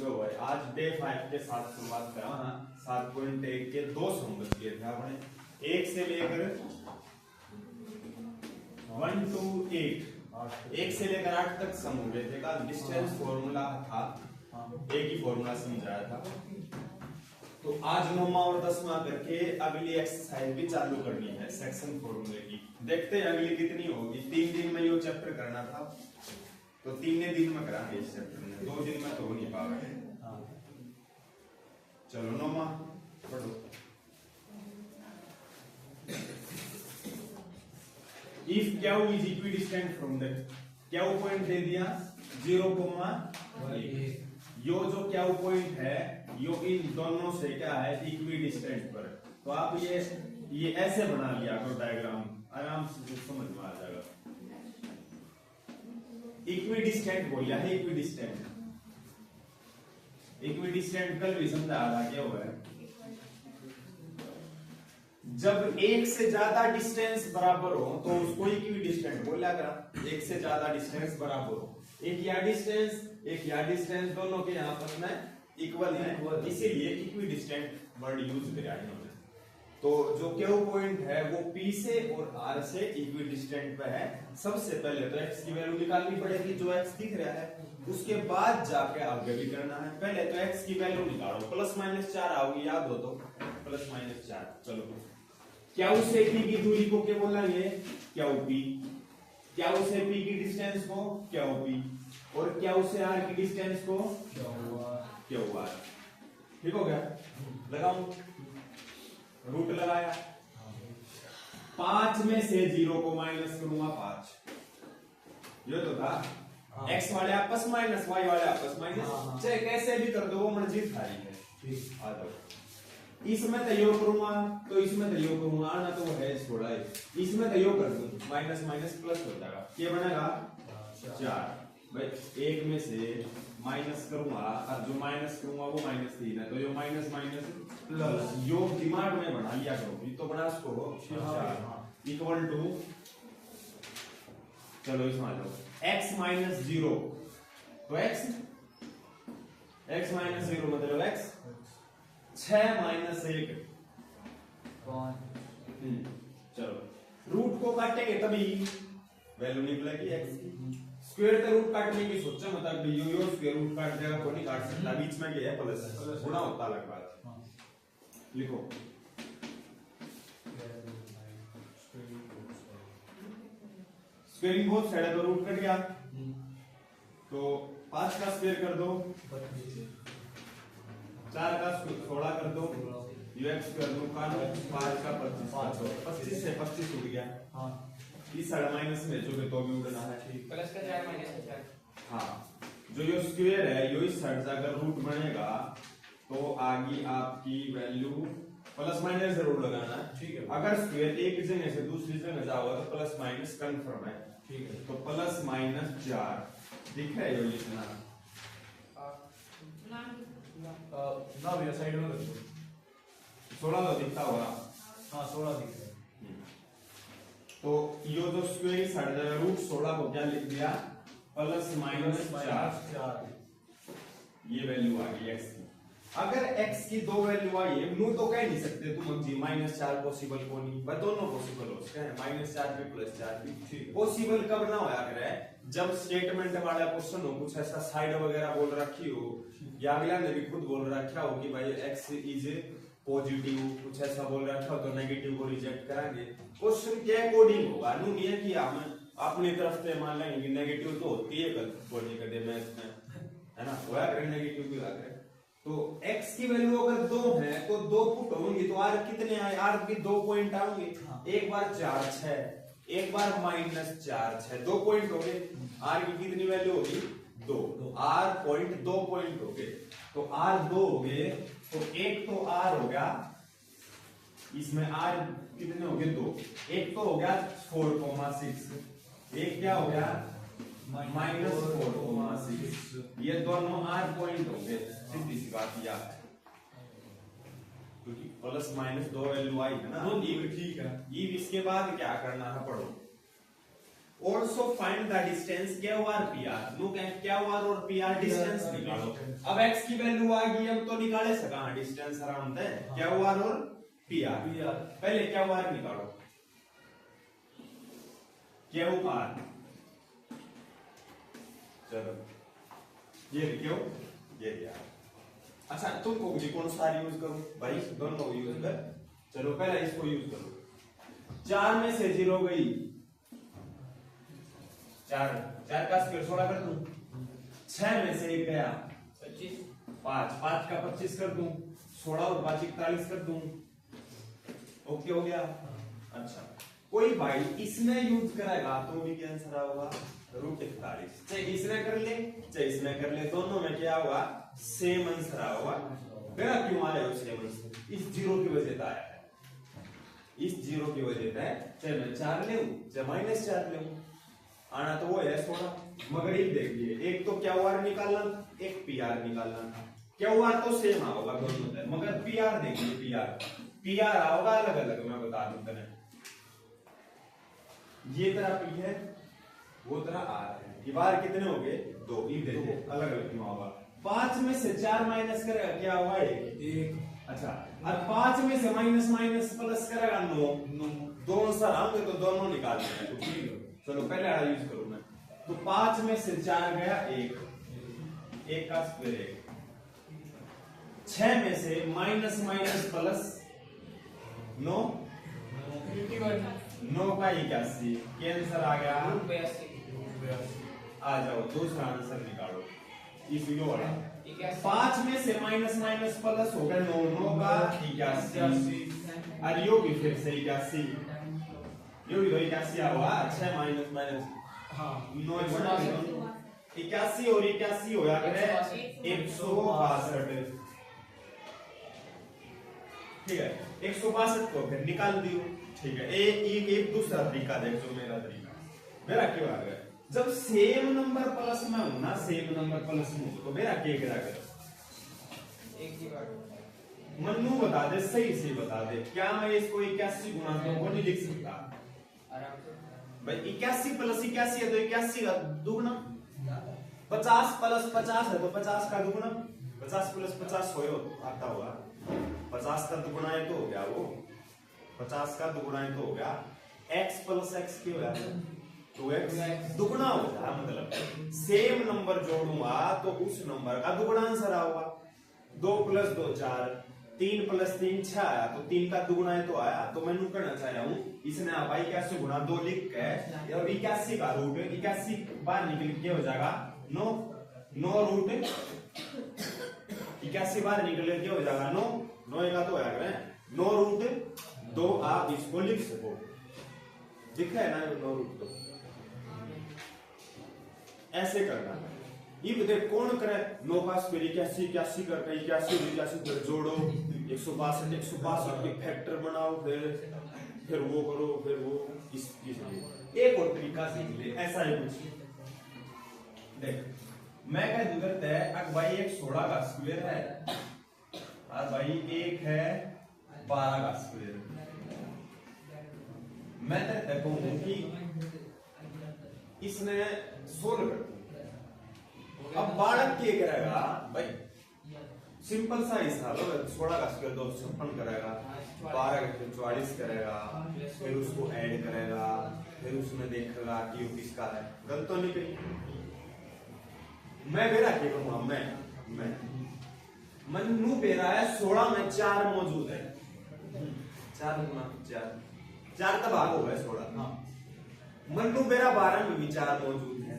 लो भाई आज डे 5 के साथ शुरुआत करा। 7.1 के 2 सम किए थे आपने 1 से लेकर 1 to 8 1 से लेकर 8 तक सम हो गए थे का डिस्टेंस फॉर्मूला था। एक ही फॉर्मूला समझाया था। तो आज 9वां और 10वां करके अगली एक्सरसाइज भी चालू करनी है सेक्शन फॉर्मूले की। देखते हैं अगली कितनी होगी। 3 दिन में ये चैप्टर करना था तो 3 दिन में करांगे इस चैप्टर में, 2 दिन में तो हो नहीं पाएगा। चलो 9वां पढ़ो। If Q is equidistant from the Q point दे दिया 0,1। यो जो क्यू पॉइंट है यो इन दोनों से क्या है इक्विडिस्टेंट पर। तो आप ये ऐसे बना लिया करो डायग्राम, आराम से समझ में आ जाएगा। इक्विडिस्टेंट बोलिया है इक्विडिस्टेंट। इक्विडिस्टेंट कल भी समझाया क्या हुआ है। जब एक से ज्यादा डिस्टेंस बराबर हो तो उसको इक्विडिस्टेंट बोला करा। एक से ज्यादा डिस्टेंस बराबर हो, एक या डिस्टेंस दोनों के आपस में इक्वल है, इसीलिए इक्विडिस्टेंट वर्ड यूज किया इन्होंने। तो जो क्यू पॉइंट है वो P से और R से इक्विडिस्टेंट पे है। सबसे पहले तो x की वैल्यू निकालनी पड़ेगी जो x दिख रहा है, उसके बाद जाके आगे भी करना है। पहले तो x की वैल्यू निकालो, ±4 आओगी, याद हो तो +-4। चलो क्यू से P की दूरी को क्या बोलेंगे क्यू P, क्यू से P की डिस्टेंस को क्यू P और क्यू से R की डिस्टेंस को क्यू R। ठीक हो गया। लगाऊं, रूट लगाया, 5 में से 0 को माइनस करूंगा 5। ये तो था x वाले आपस माइनस y वाले आपस माइनस, चाहे कैसे भी कर दो वो मर्जी थारी है। आ जाओ, इसमें तय करूंगा तो इसमें तय करूंगा, आना तो वो है थोड़ा है, इसमें तय कर दूं माइनस माइनस प्लस हो जाएगा। ये बनेगा 4 भाई। 1 में से माइनस करूंगा और जो माइनस करूंगा वो -3 है, तो ये माइनस माइनस प्लस योग दिमाग में बना लिया करो। तो बना इसको 4 इक्वल टू, चलो इसमें आ जाओ, x - 0 तो x - 0 मतलब x 6 - 1 5। चलो रूट को काटेंगे तभी वैल्यू निकलेगी x की। स्क्वायर का रूट काटने की सोचा मतलब यो स्क्वायर रूट काट देगा, कोई नहीं काट सकता। बीच में क्या है प्लस, गुणा होता अलग बात। लिखो स्क्वायरिंग बोथ साइड पर रूट कट गया तो 5 का स्क्वायर कर दो, 4 का 16 कर दो, ux कर दो, 5 का 25 से 25 उठ गया। इस साइड माइनस में जो तो भी उड़ना है, ठीक प्लस का 4 माइनस का 4। हां जो ये स्क्वायर है यो इस साइड से अगर रूट बनेगा तो आगे आपकी वैल्यू प्लस माइनस जरूर लगाना है, ठीक है। अगर स्क्वायर एक जगह से दूसरी जगह जाओगे तो प्लस माइनस कंफर्म है, ठीक है। तो +-4 दिख रहा है यो लिखना ना भैया साइड में कर दो। 16 तो दिखता होगा। हां 16 दिख रहा है। तो यो जो स्क्वायर साइड जाएगा रूट 16 को क्या लिख दिया +-4। ये वैल्यू आ गई x की। अगर x की 2 वैल्यू आई है नो तो कह नहीं सकते तुम जी -4 पॉसिबल को नहीं, बस दोनों पॉसिबल हो सकते हैं, -4 भी +4 भी। ठीक पॉसिबल कब ना होया करे जब स्टेटमेंट वाला क्वेश्चन हो, कुछ ऐसा साइड वगैरह बोल रखी हो या अगला ने भी खुद बोल रखा हो कि भाई x इज पॉजिटिव, कुछ ऐसा बोल रखा हो तो नेगेटिव को रिजेक्ट करांगे। क्वेश्चन के अकॉर्डिंग होगा, नो नहीं है कि हम अपनी तरफ से मान लेंगे नेगेटिव तो होती है बोलने का दे मैथ में, है ना, होया करे नेगेटिव भी होया करे। तो x की वैल्यू अगर 2 है तो 2 पुट होंगी तो r कितने आए, r की 2 पॉइंट आएंगे। एक बार 4 6, एक बार -4 6, 2 पॉइंट हो गए। r की कितनी वैल्यू होगी 2, r पॉइंट 2 पॉइंट हो गए तो r 2 हो गए। तो एक तो r हो गया, इसमें r कितने हो गए 2, एक तो हो गया 4,6, एक क्या हो गया -4,6। ये दोनों r पॉइंट हो गए, सीधी सी बात याद है क्योंकि प्लस माइनस 2 वैल्यू आई है ना, ये ठीक है। ये इसके बाद क्या करना है पढ़ो। Also find the distance Q R P R. No Q R और पी आर डिस्टेंस निकालो। अब x की वैल्यू आ गई, हम तो निकाले सका डिस्टेंस अराउंड है क्यू आर और पी आर। पहले क्यू आर निकालो, क्यू आर, चलो ये क्यों ये दिया। अच्छा तुमको कौन सा यूज करूं भाई? दोनों यूज कर। चलो पहले इसको यूज करो। 4 में से 0 गई, 4 का स्क्वायर 16 कर दूं। 6 में से 1 गया 25, 5 का 25 कर दूं। 16 और 5 41 कर दूं। ओके हो गया। अच्छा कोई भाई इसमें यूज करेगा तो भी क्या आंसर होगा? √41। चाहे इसने कर ले चाहे इसने कर ले, दोनों में क्या होगा? सेम आंसर होगा। मेरा क्यों आया हो सेम आंसर? इस 0 की वजह से आया है, इस 0 की वजह से। चाहे मैं 4 ले चाहे -4 ले, आना तो वो है 16। मगर ये देखिए, एक तो क्या आर निकालना, एक पी आर निकालना। क्या आर तो सेम होगा दोनों में, मगर पी आर देखिए, पी आर होगा अलग अलग। मैं बता दूं तने, ये तरह पी है वो तरह आर है। ये बार कितने हो गए? 2। ये देखो अलग अलग क्यों होगा? 5 में से 4 माइनस करेगा क्या होगा? 1। अच्छा और 5 में से माइनस माइनस प्लस करेगा 9। दोनों सर होंगे तो दोनों निकाल देंगे। तो ठीक है, चलो पहले आड़ा यूज करूं मैं। तो 5 में से 4 गया 1 का स्क्वायर 1। 6 में से माइनस माइनस प्लस 9 का 81। क्या आंसर आ गया? आ जाओ दूसरा आंसर निकालो, इस वीडियो वाला। 5 में से माइनस माइनस प्लस हो गया 9 का 81। और यो भी फिर से 81, यो भी 81 हुआ। 6 माइनस माइनस 9 81 और 81 हो गया 162। ठीक है, 162 को फिर निकाल दियो। ठीक है, एक दूसरा तरीका देखो। मेरा क्यों आ गया? जब सेम नंबर प्लस में हूं ना, सेम नंबर प्लस में तो मेरा क्या करेगा? एक ही बात मन्नू बता दे, सही से बता दे। क्या मैं इसको 81 गुना तो वो नहीं लिख सकता भाई? 81 प्लस 81 है तो 81 का दुगुना। 50 प्लस 50 है तो 50 का दुगुना। 50 प्लस 50 हो आता होगा। 50 का दुगुना है तो हो गया वो 50 का दुगुना है तो हो गया x प्लस x क्यों है? 2x दुगुना हो जाए, मतलब सेम नंबर जोड़ूंगा तो उस नंबर का दुगुना आंसर आएगा। 2 + 2 4, 3 + 3 6 आया तो 3 का दुगुना है तो आया। तो मैं कहना चाह रहा हूँ इसने आप 81 गुना 2 लिख के और 81 का रूट 81 बाहर निकल के हो जाएगा 9 रूट 81 बाहर निकल के हो जाएगा 9 का तो आया 9 रूट 2। आप इसको लिख सको, दिख रहा है ना 9 रूट 2। ऐसे करना ये देख कौन करे 9 का स्क्वायर 81 करके 81 फिर जोड़ो 162 के फैक्टर बनाओ, फिर वो करो, फिर वो इस एक और तरीका सीख ले। ऐसा ही कुछ देख, मैं कह दूंगा अगर भाई एक 16 का स्क्वायर है और भाई एक है 12 का स्क्वायर। मैं तेरे कहूं कि इसने 16 कर। अब बालक क्या करेगा भाई? सिंपल सा हिसाब है। 16 का स्क्वायर 256 करेगा, 12 का 44 करेगा, फिर उसको ऐड करेगा, फिर उसमें देखेगा कि वो किसका है। गलत तो नहीं कही? मैं बेरा क्या कहूंगा? मैं मन्नू बेरा है 16 में 4 मौजूद है। 4 गुना 4 का भाग हो गया 16। मन्नू बेरा 12 में भी 4 मौजूद है।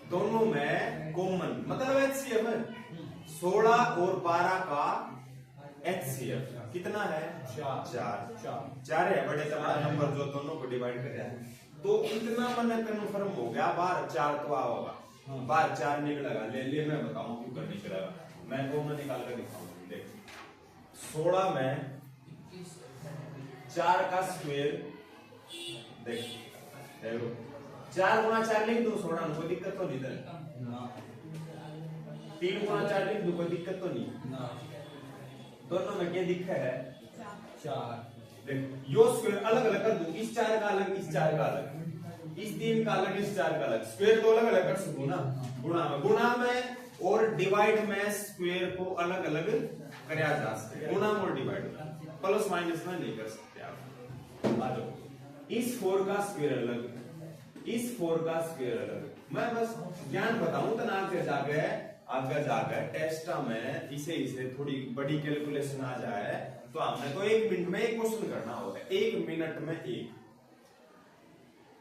दोनों में कॉमन मतलब HCF है। 16 और 12 का HCF कितना है? 4 है। बड़े से बड़ा नंबर जो दोनों को डिवाइड कर रहा है तो इतना मन कन्फर्म हो गया। बाहर 4 तो होगा, बाहर 4 निकलेगा। ले मैं बताऊं क्यों कर निकलेगा। मैं कॉमन निकाल कर दिखाऊंगा। देख 16 में 4 का स्क्वायर देख 4 गुना 4 लिख दो 16, कोई दिक्कत तो नहीं है। 3 गुना 4 लिख दो, कोई दिक्कत तो नहीं। दोनों में क्या दिक्कत है? 4। देख यो स्क्वायर अलग अलग कर दूं, इस 4 का अलग, इस 4 का अलग। इस 3 का अलग, इस 4 का अलग, स्क्वायर तो अलग अलग कर सकूं ना, गुणा में और डिवाइड में स्क्वायर को अलग अलग कराया जा सकता है, गुणा और डिवाइड, प्लस माइनस में नहीं कर सकते आप। आ जाओ, इस 4 का स्क्वायर अलग, इस 4 का स्क्वायर अलग, मैं बस ज्ञान बताऊं तो ना आगे जाकर टेस्ट में इसे थोड़ी बड़ी कैलकुलेशन आ जाए तो आपने तो 1 मिनट में एक क्वेश्चन करना होगा, 1 मिनट में एक,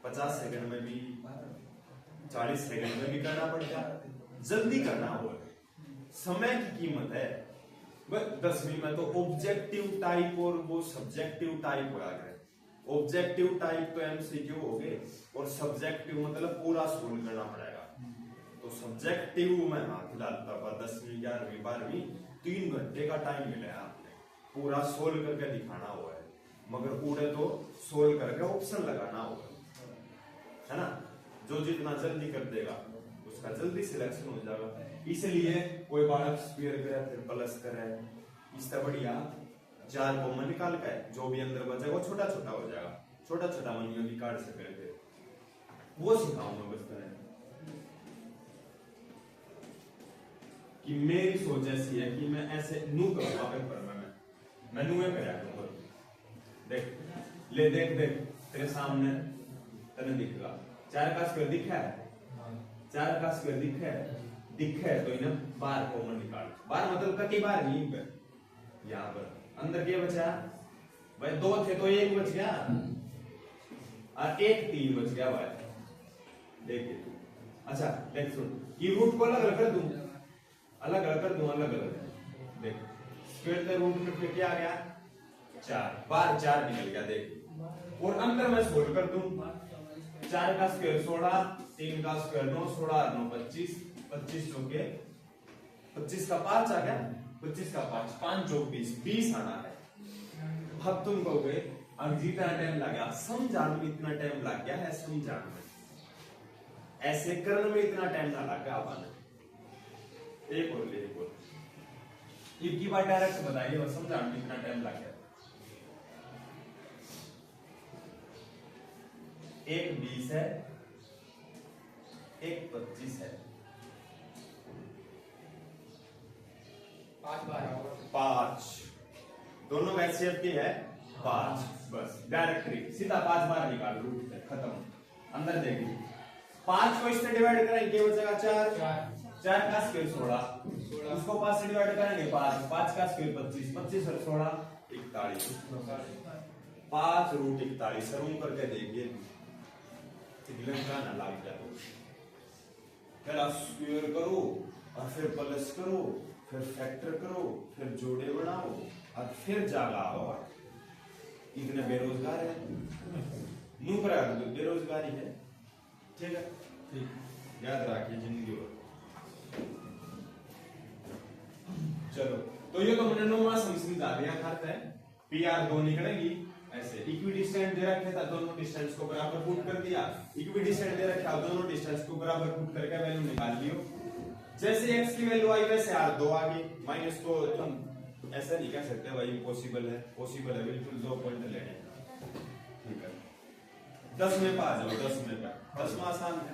50 सेकंड में भी, 40 सेकंड में भी करना पड़ेगा, जल्दी करना होगा, समय की कीमत है। बस 10वीं में तो ऑब्जेक्टिव टाइप और वो सब्जेक्टिव टाइप हो गया, ऑब्जेक्टिव टाइप तो एमसीक्यू हो गए और सब्जेक्टिव मतलब पूरा सोल्व करना पड़ेगा। तो सब्जेक्टिव में हाथ डालता था 10वीं 11वीं 12वीं 3 घंटे का टाइम मिला है आपने, पूरा सोल्व करके दिखाना हुआ है, मगर पूरे तो सोल्व करके ऑप्शन लगाना होगा, है ना। जो जितना जल्दी कर देगा उसका जल्दी सिलेक्शन हो जाएगा। इसलिए कोई बालक स्क्वायर करे फिर प्लस करे, इससे बढ़िया 4 कॉमन निकाल के जो भी अंदर बचेगा वो छोटा छोटा हो जाएगा, छोटा छोटा मनियों भी काट सके, वो सिखाऊंगा बस तरह कि मेरी सोच ऐसी है कि मैं ऐसे नू करूंगा पेपर में, मैं नूए पे रखूंगा। देख ले, देख देख तेरे सामने तेरे दिखेगा 4 का स्क्वायर दिखा है, 4 का स्क्वायर दिखा है तो इन्हें 12 कॉमन निकाल, 12 मतलब कटी बार नहीं पे, यहाँ पर अंदर क्या बचा भाई, 2 थे तो 1 बच गया और 1 3 बच गया भाई, देखिए। अच्छा देख सुन, ये रूट को अलग कर दूं, अलग कर दूं, अलग देख, स्क्वायर के रूट में फिर क्या आ गया 4, बार 4 निकल गया देख, और अंदर मैं सोल्व कर दूं, 4 का स्क्वायर 16, 3 का स्क्वायर 9, 16 9 25, 25 चौके 25 का 5 आ गया, 25 का 5 5 चौक 20 आना है। अब तुम कहोगे अब जितना टाइम लग गया समझाने में, इतना टाइम लग गया है समझाने में, ऐसे करने में इतना टाइम ना लग गया आने। एक और ले, एक और एक की बात डायरेक्ट बताइए और समझाने में इतना टाइम लग गया। एक 20 है, एक 25 है, 5 दोनों एचसीएफ की है 5, बस डायरेक्टली सीधा 5 बार निकाल, रूट से खत्म। अंदर देखिए 5 को इससे डिवाइड करेंगे क्या बचेगा 4 का स्क्वायर 16, उसको 5 से डिवाइड करेंगे 5 का स्क्वायर 25, 25 और 16 41, 5 रूट 41 रूम करके देखिए का ना लग जाए, पहला स्क्वायर करो और फिर प्लस करो, फिर फैक्टर करो, फिर जोड़े बनाओ और फिर जागा आओ। इतने बेरोजगार है, नू करा तो बेरोजगारी है, ठीक है, ठीक याद रखिए जिंदगी भर। चलो तो ये तो मैंने 9वां समझा दिया, खाता है PR 2 निकलेगी ऐसे, इक्विडिस्टेंट दे रखे था, दोनों डिस्टेंस को बराबर पुट कर दिया, इक्विडिस्टेंट दे रखा दोनों डिस्टेंस को बराबर पुट करके वैल्यू निकाल लियो। जैसे x की वैल्यू आई वैसे R2 आ गई, माइनस को तुम ऐसा नहीं कह सकते भाई इम्पॉसिबल है, पॉसिबल है बिल्कुल, 2 पॉइंट लेने, ठीक है। 10 में पा जाओ, 10 में का 10वां आसान है।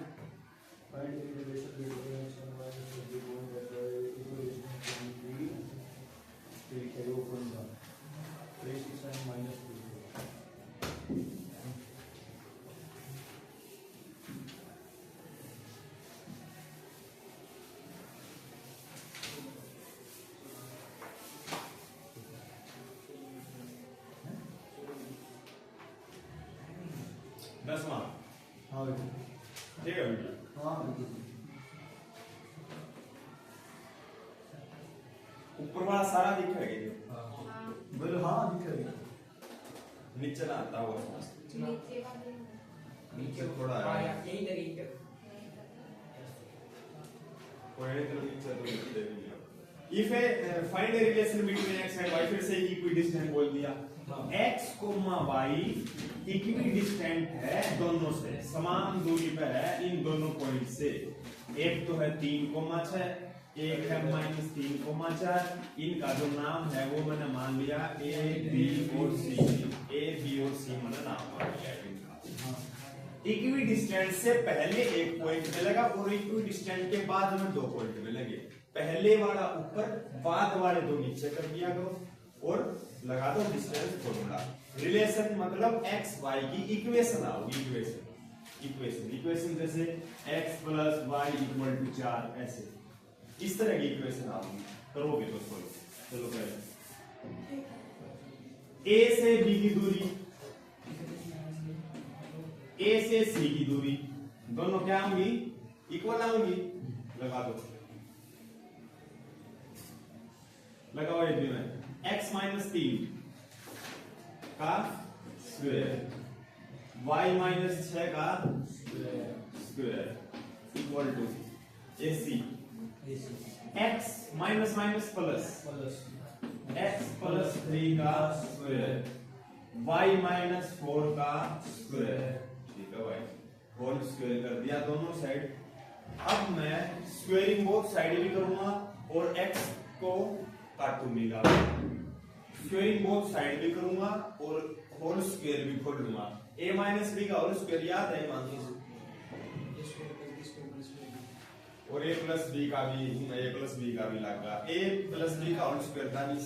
ठीक है बेटा, ऊपर वाला सारा दिखेगा, बोलो हाँ दिखेगा, नीचे ना आता होगा, नीचे थोड़ा if find a relation between x and y, फिर से इक्विडिस्टेंट बोल दिया, x, y इक्विडिस्टेंट है दोनों से, समान दूरी पर है इन दोनों पॉइंट से। एक तो है 3,6, एक है -3,4, इनका जो नाम है वो मैंने मान लिया A, B और C, A, B और C मैंने नाम मान लिया इनका, इक्वी डिस्टेंस से पहले एक पॉइंट मिलेगा और इक्वी डिस्टेंस के बाद में दो पॉइंट मिलेंगे। पहले वाला ऊपर, बाद वाले दो नीचे कर दिया करो और लगा दो डिस्टेंस फॉर्मूला। रिलेशन मतलब एक्स वाई की इक्वेशन आओगी। इक्वेशन जैसे x plus y equal to 4, ऐसे इस तरह की इक्वेशन आओगी, करोगे तो सॉल्व। चलो पहले a से b की दूरी, a से c की दूरी दोनों क्या होंगी? इक्वल होंगी। लगा दो, लगाओ ये भी में x माइनस 3 का स्क्वायर, y माइनस 6 का square equal to ac, x minus minus plus x plus 3 का स्क्वायर, y माइनस 4 का स्क्वायर। ठीक है भाई, होल स्क्वायर कर दिया दोनों साइड। अब मैं स्क्वायरिंग बोथ साइड भी करूंगा और x को काटूंगा। स्क्वायरिंग बोथ साइड भी करूंगा और होल स्क्वायर भी खोल लूंगा। a माइनस b का होल स्क्वायर याद है मान लीजिए, और a प्लस b का भी लगा। a प्लस b का होल स्क्वायर था नहीं,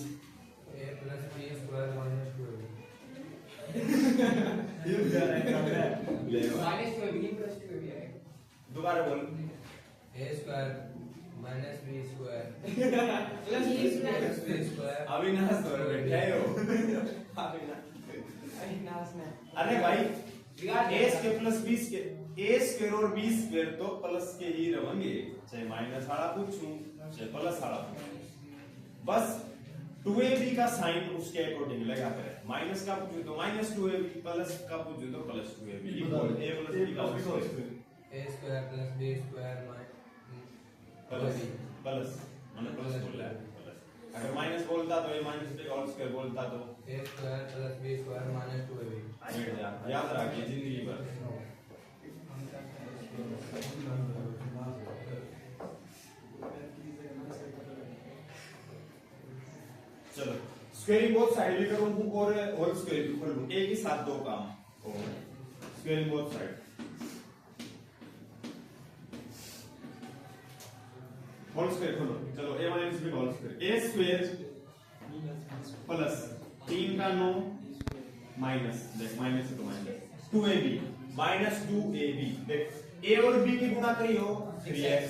a plus b square minus 2ab दोबारा बोल। a square minus b square plus b square. Avinash तो बैठे हो। अरे भाई a square plus b square, a square और b स्क्वायर तो प्लस के ही रहेंगे, चाहे माइनस वाला पूछूं चाहे प्लस वाला पूछूं। बस 2ab का साइन उसके अकॉर्डिंग लगा करें। माइनस का पूछूं तो माइनस 2ab, प्लस का पूछूं तो plus 2ab equal a plus b का square, a square plus b square plus मैंने प्लस बोला है। अगर माइनस बोलता तो a माइनस b का होल स्क्वायर बोलता तो a square plus b square minus 2ab। याद रखिए जिंदगी भर। चलो स्क्वायरिंग बोथ साइड भी करूं और होल स्क्वायर भी खोल लूं, एक ही साथ दो काम। Squaring both side, whole square खोलो। चलो a माइनस b का whole square, a square plus 3 का 9 माइनस, देख माइनस है तो माइनस 2ab माइनस 2ab। देख a और b की गुणा करियो 3x,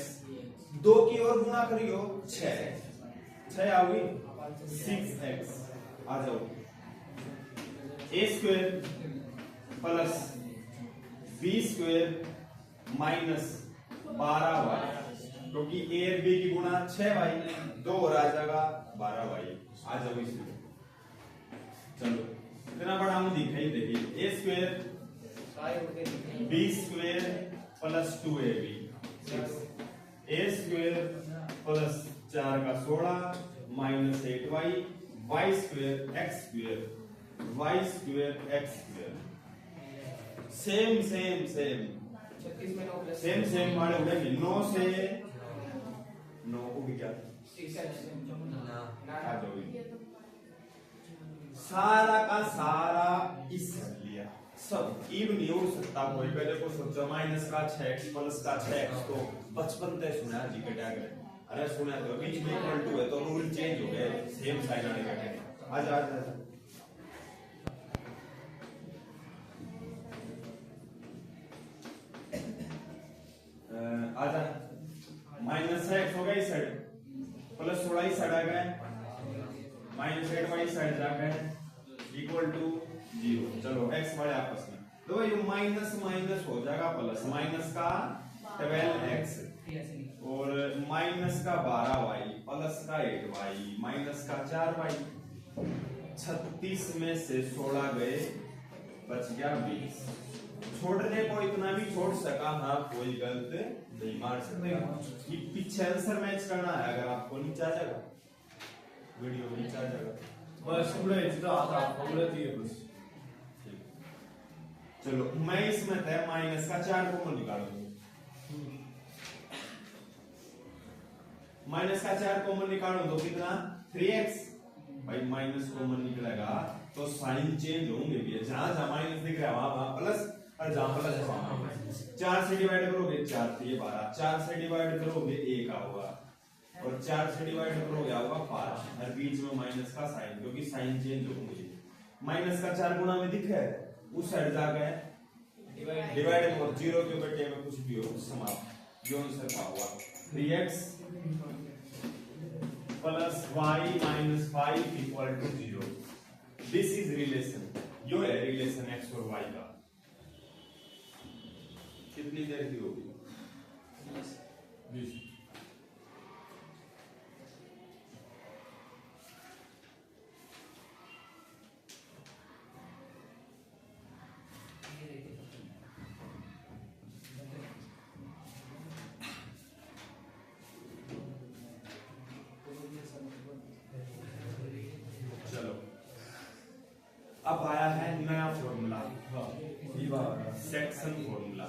2 की और गुणा करियो 6 आ गई 6x। आ जाओ a square plus b square minus 12y, क्योंकि a और b की गुणा 6y, 2 और आ जाएगा 12y। आ जाओ इसमें। चलो इतना बड़ा हम दिखाई देखिए, a square b square plus 2ab, a square plus 4 का 16 minus 8y, y square x square, y square x square. Same same same same same वाले उड़ेंगे। 9 से 9 को भी क्या आ जाओगे। सारा का सारा इस लिया, सब इवन नहीं हो सकता कोई। पहले को सोचो माइनस का 6x प्लस का 6x तो बचपन से सुना जी के डायग्राम, अरे सुना तो बीच में इक्वल टू है तो रूल चेंज हो गए, सेम साइन आने का। आजा आजा आजा, माइनस 6x हो गया इस साइड, प्लस 16 इस साइड आ गया, माइनस 8y इस साइड जा गया इक्वल टू 0। चलो x वाले आपस में तो ये माइनस माइनस हो जाएगा प्लस, माइनस का 12x और माइनस का 12y प्लस का 8y माइनस का 4y। 36 में से 16 गए, बच गया 20। छोड़ने को इतना भी छोड़ सका था, कोई गलत नहीं मार सकते। ये पीछे आंसर मैच करना है, अगर आपको नीचे आ जाएगा वीडियो में नीचे आ जाएगा बस पूरा इतना आता पूरा दिए बस। चलो मैं इसमें था माइनस का 4 कॉमन निकालूंगा, माइनस का 4 कॉमन निकालूं तो कितना 3x। भाई माइनस कॉमन निकलेगा तो साइन चेंज होंगे भी, जहां जहां माइनस दिख रहा है वहां प्लस। एग्जाम्पल 4 से डिवाइड करोगे 4 तो ये 12, 4 से डिवाइड करोगे 1 आएगा और 4 से डिवाइड करोगे आएगा 5 और बीच में माइनस का साइन क्योंकि साइन चेंज होंगे। माइनस का 4 गुना में दिखा है उस साइड जाके डिवाइड और 0 के बटे में कुछ भी हो समाप्त। जो आंसर का हुआ 3x plus y minus 5 equal to 0। This is relation, यो है रिलेशन x और y का। कितनी देर की होगी? 20। चलो अब आया है नया फॉर्मूला, सेक्शन फॉर्मूला।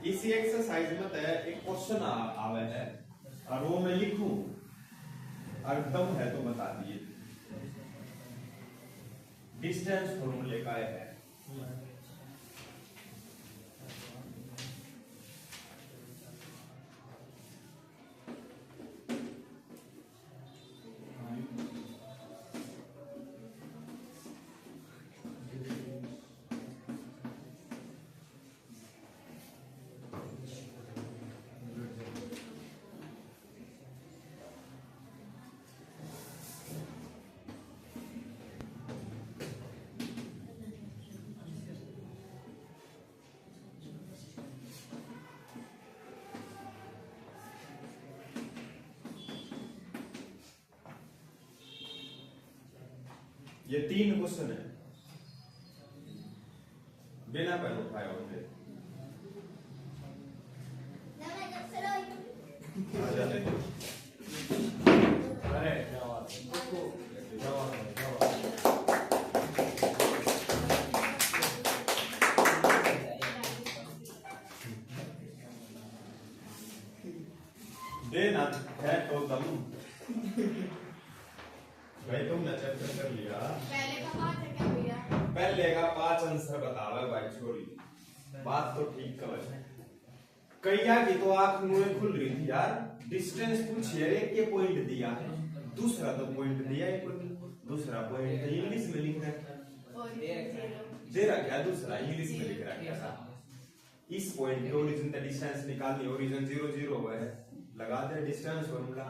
इसी एक्सरसाइज में एक क्वेश्चन आवे है और वो मैं लिखूं और दम है तो बता दिए। डिस्टेंस फॉर्मूले का है। ये 3 क्वेश्चन है बिना पेन उठाए होंगे। अरे क्या बात है, क्या बात है, क्या बात है। देना है तो दम भाई तुमने चेक कर लिया। पहले का 5 आंसर बतावे भाई छोरी, बात तो ठीक कर। कैया की तो आंख मुंह खुल रही थी यार। डिस्टेंस पूछिए, एक ये पॉइंट दिया है, दूसरा तो पॉइंट दिया है, दूसरा पॉइंट इंग्लिश में लिख रखा दे रखा है, दूसरा इंग्लिश में लिख रखा है। इस पॉइंट के ओरिजिन तक डिस्टेंस निकालनी, ओरिजिन 0 0 है, लगा दे डिस्टेंस फॉर्मूला,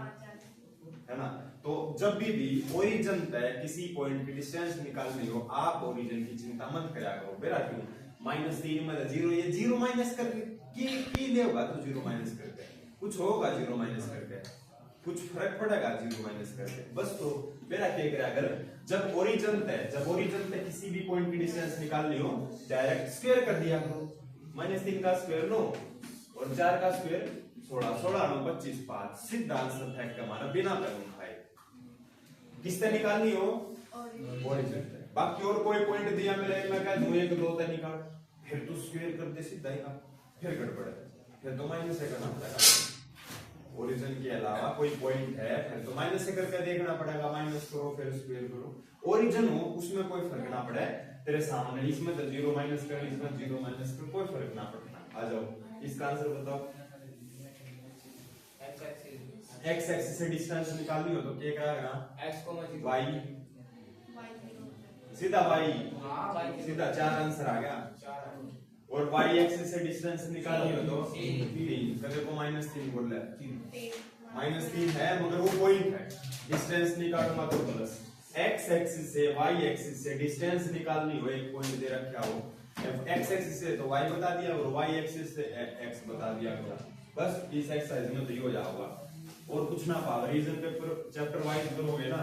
है ना। तो जब भी ओरिजिन तक किसी पॉइंट की डिस्टेंस निकालनी हो, आप ओरिजिन की चिंता मत करा करो। बेरा क्यों -3 में 0, ये 0 माइनस करके की लेगा तो 0 माइनस करके कुछ होगा, 0 माइनस करके कुछ फर्क पड़ेगा 0 माइनस करके, बस। तो बेरा क्या करा अगर जब ओरिजिन तक किसी भी पॉइंट की डिस्टेंस निकालनी हो, डायरेक्ट स्क्वायर कर दिया करो। -3 का स्क्वायर 9 और 4 का स्क्वायर 16, 16 9 25 5। सीधा आंसर फैक्ट हमारा बिना पेन उठाए। किससे निकालनी हो? ओरिजिन। बाकी और कोई पॉइंट दिया मिले, मैं कह दूं 1 2 तक निकाल, फिर तू स्क्वायर कर दे सीधा ही का, फिर गड़बड़ है, फिर तो माइनस से करना पड़ेगा। ओरिजिन के अलावा कोई पॉइंट है फिर तो माइनस से करके देखना पड़ेगा, माइनस करो फिर स्क्वायर करो। ओरिजिन हो उसमें कोई फर्क ना पड़े तेरे सामने, इसमें तो 0 माइनस कर, इसमें 0 माइनस कर, कोई फर्क ना पड़ना। आ जाओ इसका आंसर बताओ। x एक्सिस से डिस्टेंस निकालनी हो तो क्या करेगा? x, y, सीधा y, सीधा 4 आंसर आ गया। और y एक्सिस से डिस्टेंस निकालनी हो तो 3, कभी को -3 बोल रहा है, -3 है मगर वो पॉइंट है, डिस्टेंस निकालूंगा तो प्लस। x एक्सिस से y एक्सिस से डिस्टेंस निकालनी हो, एक पॉइंट दे रखा हो, x एक्सिस से तो y बता दिया और y एक्सिस से x बता दिया करो, बस। इस एक्सरसाइज में तो ये हो जाएगा और कुछ ना पाओ। रीजन पेपर चैप्टर वाइज करोगे ना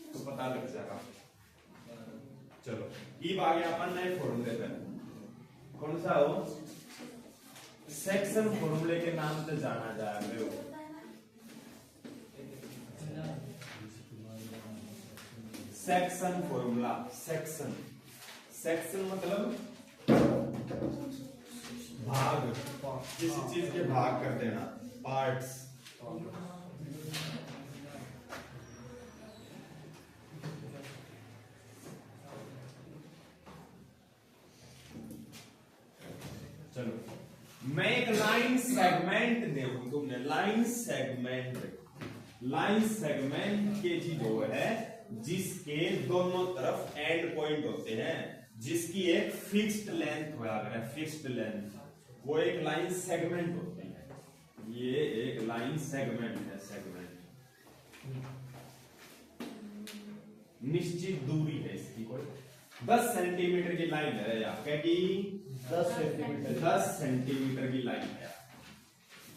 तो पता लग जाएगा। चलो ये आ गया अपन नए फॉर्मूले पे। कौन सा हो? सेक्शन फॉर्मूले के नाम से जाना जाएगा। सेक्शन फॉर्मूला, सेक्शन, सेक्शन मतलब भाग, किसी चीज के भाग कर देना, पार्ट्स। चलो, मैं एक लाइन सेगमेंट देखूं, तुमने लाइन सेगमेंट, लाइन सेगमेंट के चीज वो है जिसके दोनों तरफ एंड पॉइंट होते हैं, जिसकी एक फिक्स्ड लेंथ होया करे, फिक्स्ड लेंथ, वो एक लाइन सेगमेंट होती है। ये एक लाइन सेगमेंट है, सेगमेंट निश्चित दूरी है इसकी, कोई 10 सेंटीमीटर की लाइन है या क्या कि 10 सेंटीमीटर, 10 सेंटीमीटर की लाइन है।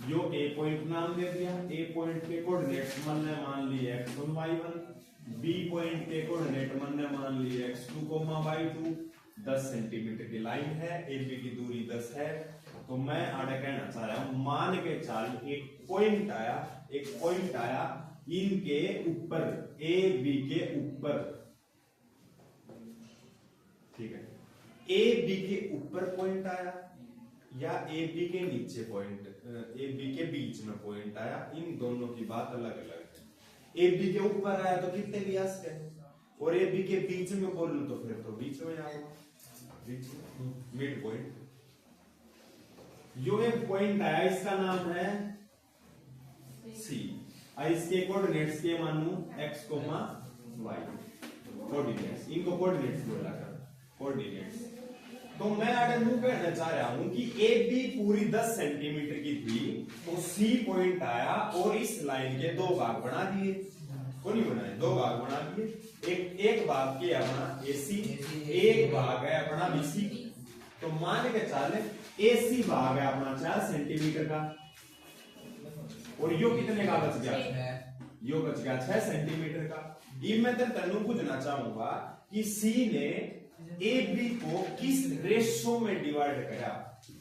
यो ए पॉइंट नाम दे दिया, ए पॉइंट के कोऑर्डिनेट्स हमने मान लिए x1 y1, बी पॉइंट के कोऑर्डिनेट हमने मान लिए x2, y2। 10 सेंटीमीटर की लाइन है, ए बी की दूरी 10 है। तो मैं आगे कहना चाह रहा हूं, मान के चाल एक पॉइंट आया, एक पॉइंट आया इनके ऊपर, ए बी के ऊपर, ठीक है, ए बी के ऊपर पॉइंट आया या ए बी के नीचे पॉइंट, ए बी के बीच में पॉइंट आया, इन दोनों की बात अलग अलग है। ए बी के ऊपर आया तो कितने व्यास के, और ए बी के बीच में बोलूं तो फिर तो बीच में आऊंगा, बीच में, मिड पॉइंट। जो एक पॉइंट आया इसका नाम है सी, इसके कोऑर्डिनेट्स के मानू x, y, कोऑर्डिनेट्स, इनको कोऑर्डिनेट्स बोला कर, कोऑर्डिनेट्स। तो मैं आगे यूं कहना चाह रहा हूं कि ए बी पूरी 10 सेंटीमीटर की थी, तो सी पॉइंट आया और इस लाइन के दो भाग बना दिए, को नहीं बनाए, दो भाग बना दिए। एक भाग के अपना AC, एक भाग है अपना BC। तो मान के चाले AC भाग है अपना 4 सेंटीमीटर का, और यो कितने का बच गया, यो बच गया 6 सेंटीमीटर का। ये मैं तेनू पूछना चाहूंगा कि C ने ए बी को किस रेशो में डिवाइड करा,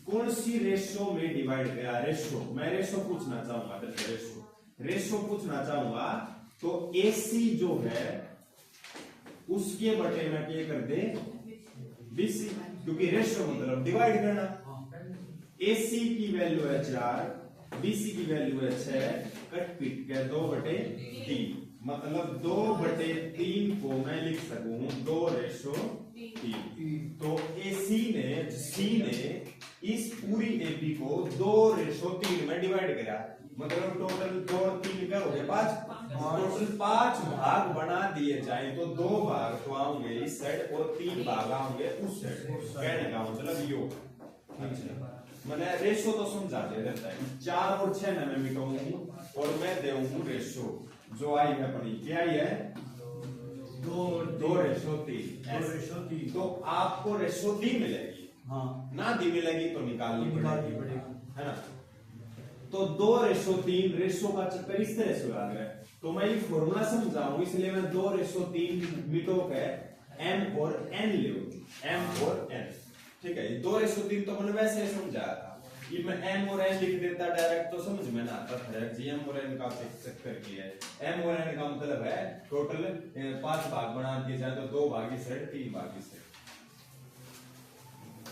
कौन सी रेशो में डिवाइड करा, रेशो, मैं रेशो पूछना चाहूंगा, रेशो पूछना चाहूंगा। तो AC जो है उसके बटे में क्या कर दे BC, क्योंकि रेशो मतलब डिवाइड करना। AC की वैल्यू है 4, BC की वैल्यू है 6, कट पीट के 2/3, मतलब 2/3 को मैं लिख सकूं 2:3। तो C ने इस पूरी AB को 2:3 में डिवाइड करा, मतलब टोटल 2 और 3 क्या हो गए 5, टोटल 5 भाग बना दिए जाए तो 2 भाग तो आएंगे इस साइड और 3 भाग आएंगे उस साइड, कहने का मतलब यो। अच्छा, मैंने रेशो तो समझा दे देता है, 4 और 6 में मिटाऊंगी और मैं देऊंगी रेशो, जो आई है अपनी क्या आई है 2:3। तो आपको रेशो दी मिलेगी, हाँ, ना दी मिलेगी तो निकालनी पड़ेगी, है ना। तो 2:3 रेशो का चक्कर इस तरह से लग रहा है। तो मैं ये फॉर्मूला समझाऊं, इसलिए मैं 2:3 मिटो के m और n ले, m और n, ठीक है। 2:3 तो मैंने वैसे ही समझाया था, ये मैं m और n लिख देता डायरेक्ट तो समझ में ना आता था जी, m और n का चक्कर किया है। m और n का मतलब है टोटल 5 भाग बना दिए जाए तो 2 भाग इस साइड, 3 भाग इस साइड।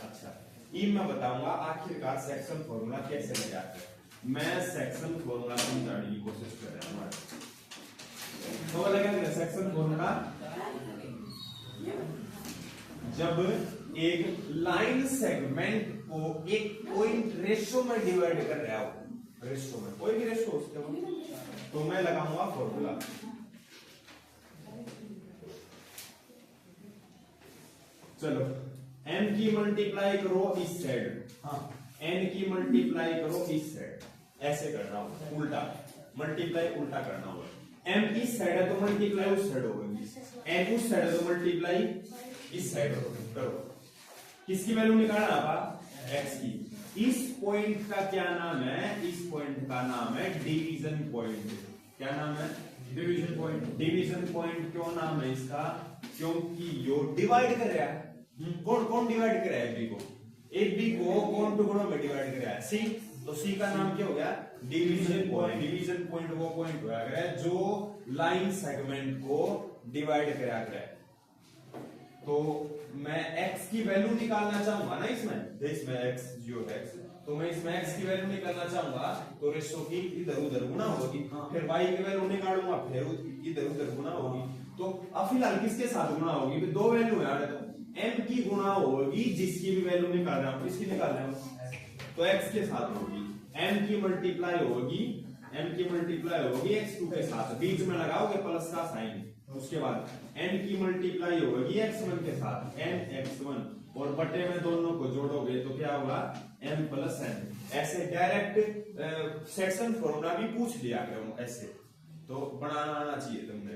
अच्छा, ये मैं बताऊंगा आखिरकार सेक्शन फॉर्मूला कैसे लगाते हैं। मैं सेक्शन फॉर्मूला समझाने की कोशिश कर रहा हूं। तो लगाएंगे सेक्शन फॉर्मूला, जब एक लाइन सेगमेंट को एक पॉइंट रेशो में डिवाइड कर रहा हो, रेशो में कोई भी रेशो उसके हो, तो मैं लगाऊंगा फॉर्मूला। चलो, m की मल्टीप्लाई करो इस साइड, हाँ, n की मल्टीप्लाई करो इस साइड, ऐसे करना होगा, उल्टा मल्टीप्लाई उल्टा करना होगा। m इस साइड है तो मल्टीप्लाई उस साइड होगी, n उस साइड है तो मल्टीप्लाई इस साइड होगी। करो, किसकी वैल्यू निकालना आप, x की। इस पॉइंट का क्या नाम है, इस पॉइंट का नाम है डिवीजन पॉइंट। क्या नाम है, डिवीजन पॉइंट। डिवीजन पॉइंट क्यों नाम है इसका, क्योंकि यो डिवाइड कर रहा है। कौन कौन डिवाइड कर रहा है b को, एक b को कौन टुकड़ों में डिवाइड कर रहा है, c। तो c का नाम क्या हो गया, डिवीजन पॉइंट। डिवीजन पॉइंट वो पॉइंट हो गया जो लाइन सेगमेंट को डिवाइड करा करे। तो मैं x की वैल्यू निकालना चाहूंगा ना इसमें x जो है तो मैं इसमें x की वैल्यू निकालना चाहूंगा तो रेशो की इधर उधर गुना होगी, फिर y की वैल्यू निकालूंगा फिर इधर उधर गुना होगी। तो अब फिलहाल किसके साथ गुना होगी? दो वैल्यू है तो m की गुना होगी जिसकी भी वैल्यू निकाल रहा हूं, किसकी निकाल रहा हूं तो x के साथ होगी, m की मल्टीप्लाई होगी x2 के साथ, बीच में लगाओगे प्लस का साइन, उसके बाद n की मल्टीप्लाई होगी x1 के साथ mx1 और बटे में दोनों को जोड़ोगे तो क्या होगा m प्लस n। ऐसे डायरेक्ट सेक्शन फॉर्मूला भी पूछ लिया करो ऐसे, तो बनाना आना चाहिए तुमने।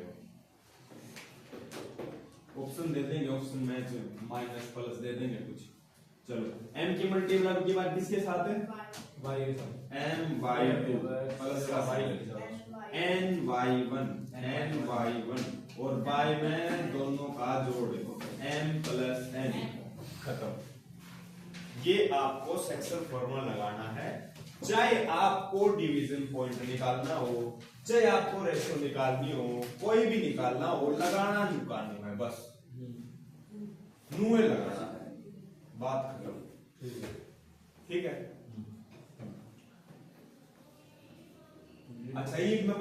ऑप्शन दे देंगे, ऑप्शन में माइनस प्लस दे देंगे कुछ। चलो m की मल्टीप्लाई की बात किसके साथ है? y के साथ m/2 प्लस का साइन ny1 और y में दोनों का जोड़ m प्लस n खत्म। ये आपको सेक्शन फॉर्मूला लगाना है, चाहे आपको डिवीजन पॉइंट निकालना हो, चाहे आपको रेशो निकालनी हो, कोई भी निकालना हो, लगाना निकालना है, बस नुए लगाना है, बात खत्म। ठीक है। अच्छा ये मैं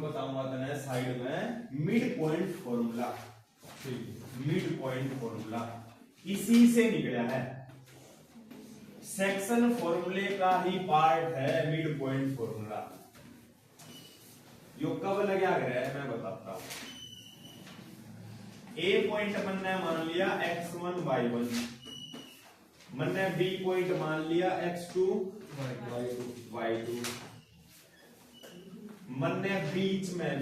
बताऊंगा तने साइड में mid point formula, mid point formula इसी से निकला है, सेक्शन फॉर्मूले का ही पार्ट है मिड पॉइंट फॉर्मूला। यो कब लगा है मैं बताता हूं। ए पॉइंट मैंने मान लिया x1 y1, मैंने बी पॉइंट मान लिया x2 y2, मैंने बीच में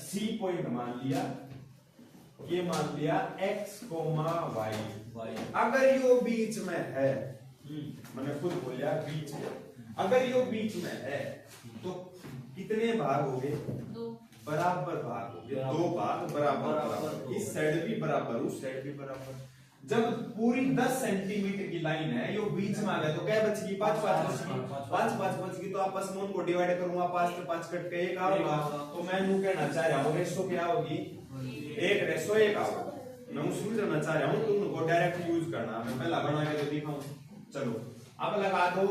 सी पॉइंट मान लिया, ये मान लिया x, y। अगर यो बीच में है, मैंने खुद बोलिया बीच में, अगर यो बीच में है तो कितने भाग हो गए? बराबर भाग हो गए, दो भाग बराबर, इस साइड भी बराबर उस साइड भी बराबर। जब पूरी 10 सेंटीमीटर की लाइन है, यो बीच में आ गया तो क्या बचेगी? 5 बचेगी, तो आपस में उनको डिवाइड करूंगा, 5 से 5 कट के 1 आएगा। तो मैं यूं कहना चाह रहा हूं रेशो क्या होगी? 1:1 आओ। मैं उसमें समझना चाह रहा हूं, तुम उनको डायरेक्ट यूज करना, मैं पहला बना के तो दिखाऊं। चलो अब लगा दो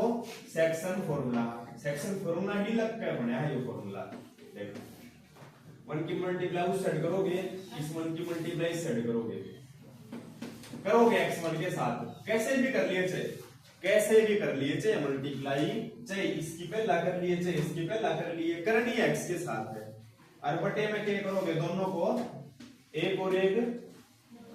सेक्शन फॉर्मूला, सेक्शन फॉर्मूला ही लग कर बनाया है ये फॉर्मूला। देखो 1 की मल्टीप्लाई उस साइड करोगे, इस 1 की मल्टीप्लाई इस साइड करोगे x1 के साथ, कैसे भी कर लिए चाहे मल्टीप्लाई, चाहे इसकी पहला कर लिए चाहे इसकी पहला कर लिए, करनी है x के साथ है। और बटे में क्या करोगे? दोनों को 1 और 1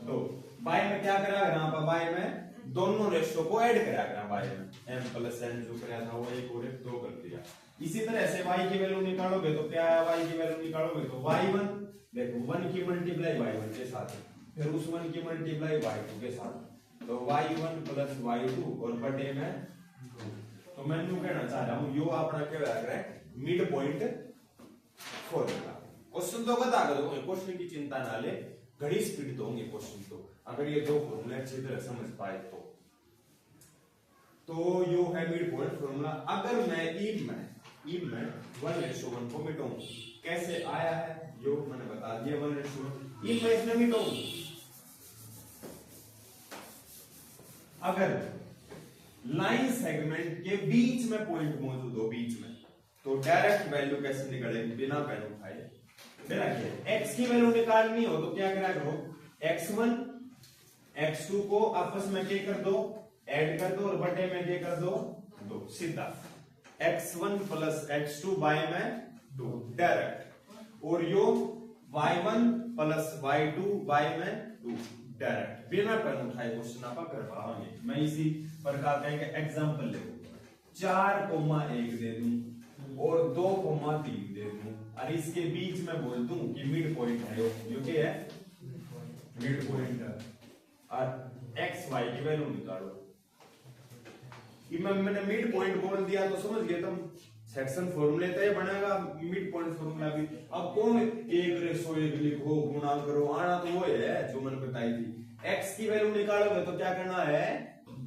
2, y में क्या करा यहाँ पर? y में दोनों रेशो को ऐड करा y में m प्लस n जो कराया था वो 1 और 1 2 कर दिया। इसी तरह से y की वैल्यू निकालोगे तो क्या है? y की वैल्यू निकालोगे तो y1, देखो 1 की मल्टीप्लाई y1 के साथ है, फिर उस 1 की मल्टीप्लाई y2 के साथ, तो y1 प्लस y2 और बटे में। तो मैं यूं कहना चाह रहा हूं यो अपना क्या लग रहा है? Mid point formula. क्वेश्चन तो बता दो, क्वेश्चन की चिंता ना ले, घड़ी स्पीड तो होंगे क्वेश्चन तो, अगर ये दो फॉर्मूले अच्छी तरह समझ पाए तो यो है मिड पॉइंट फॉर्मूला। अगर मैं ई में 1:1 को मिटाऊं, कैसे आया है यो मैंने बता दिया, 1:1 ई में इसमें मिटाऊं। अगर लाइन सेगमेंट के बीच में पॉइंट मौजूद हो, बीच में, तो डायरेक्ट वैल्यू कैसे निकलेगी? बिना पेन उठाए, बिना किए। x की वैल्यू निकालनी हो तो क्या करा करो? x1 x2 को आपस में क्या कर दो? ऐड कर दो और बटे में क्या कर दो? 2, सीधा x1 प्लस x2 y में 2 डायरेक्ट, और यो y1 प्लस y2 y में 2 डायरेक्ट, बिना पेन उठाए क्वेश्चन आप कर पाओगे। मैं इसी प्रकार का एक एग्जांपल ले लूं, 4,1 दे दूं और 2,3 दे दूं, और इसके बीच में बोल दूं कि मिड पॉइंट है, यो क्या है? मिड पॉइंट है, और x y की वैल्यू निकालो। मैंने मिड पॉइंट बोल दिया तो समझ गए तुम, सेक्शन फॉर्मूले तो ये बनेगा, मिड पॉइंट फॉर्मूला भी। अब कौन 1:1 लिखो, गुणा करो, आना तो वो है जो मैंने बताई थी। x की वैल्यू निकालोगे तो क्या करना है?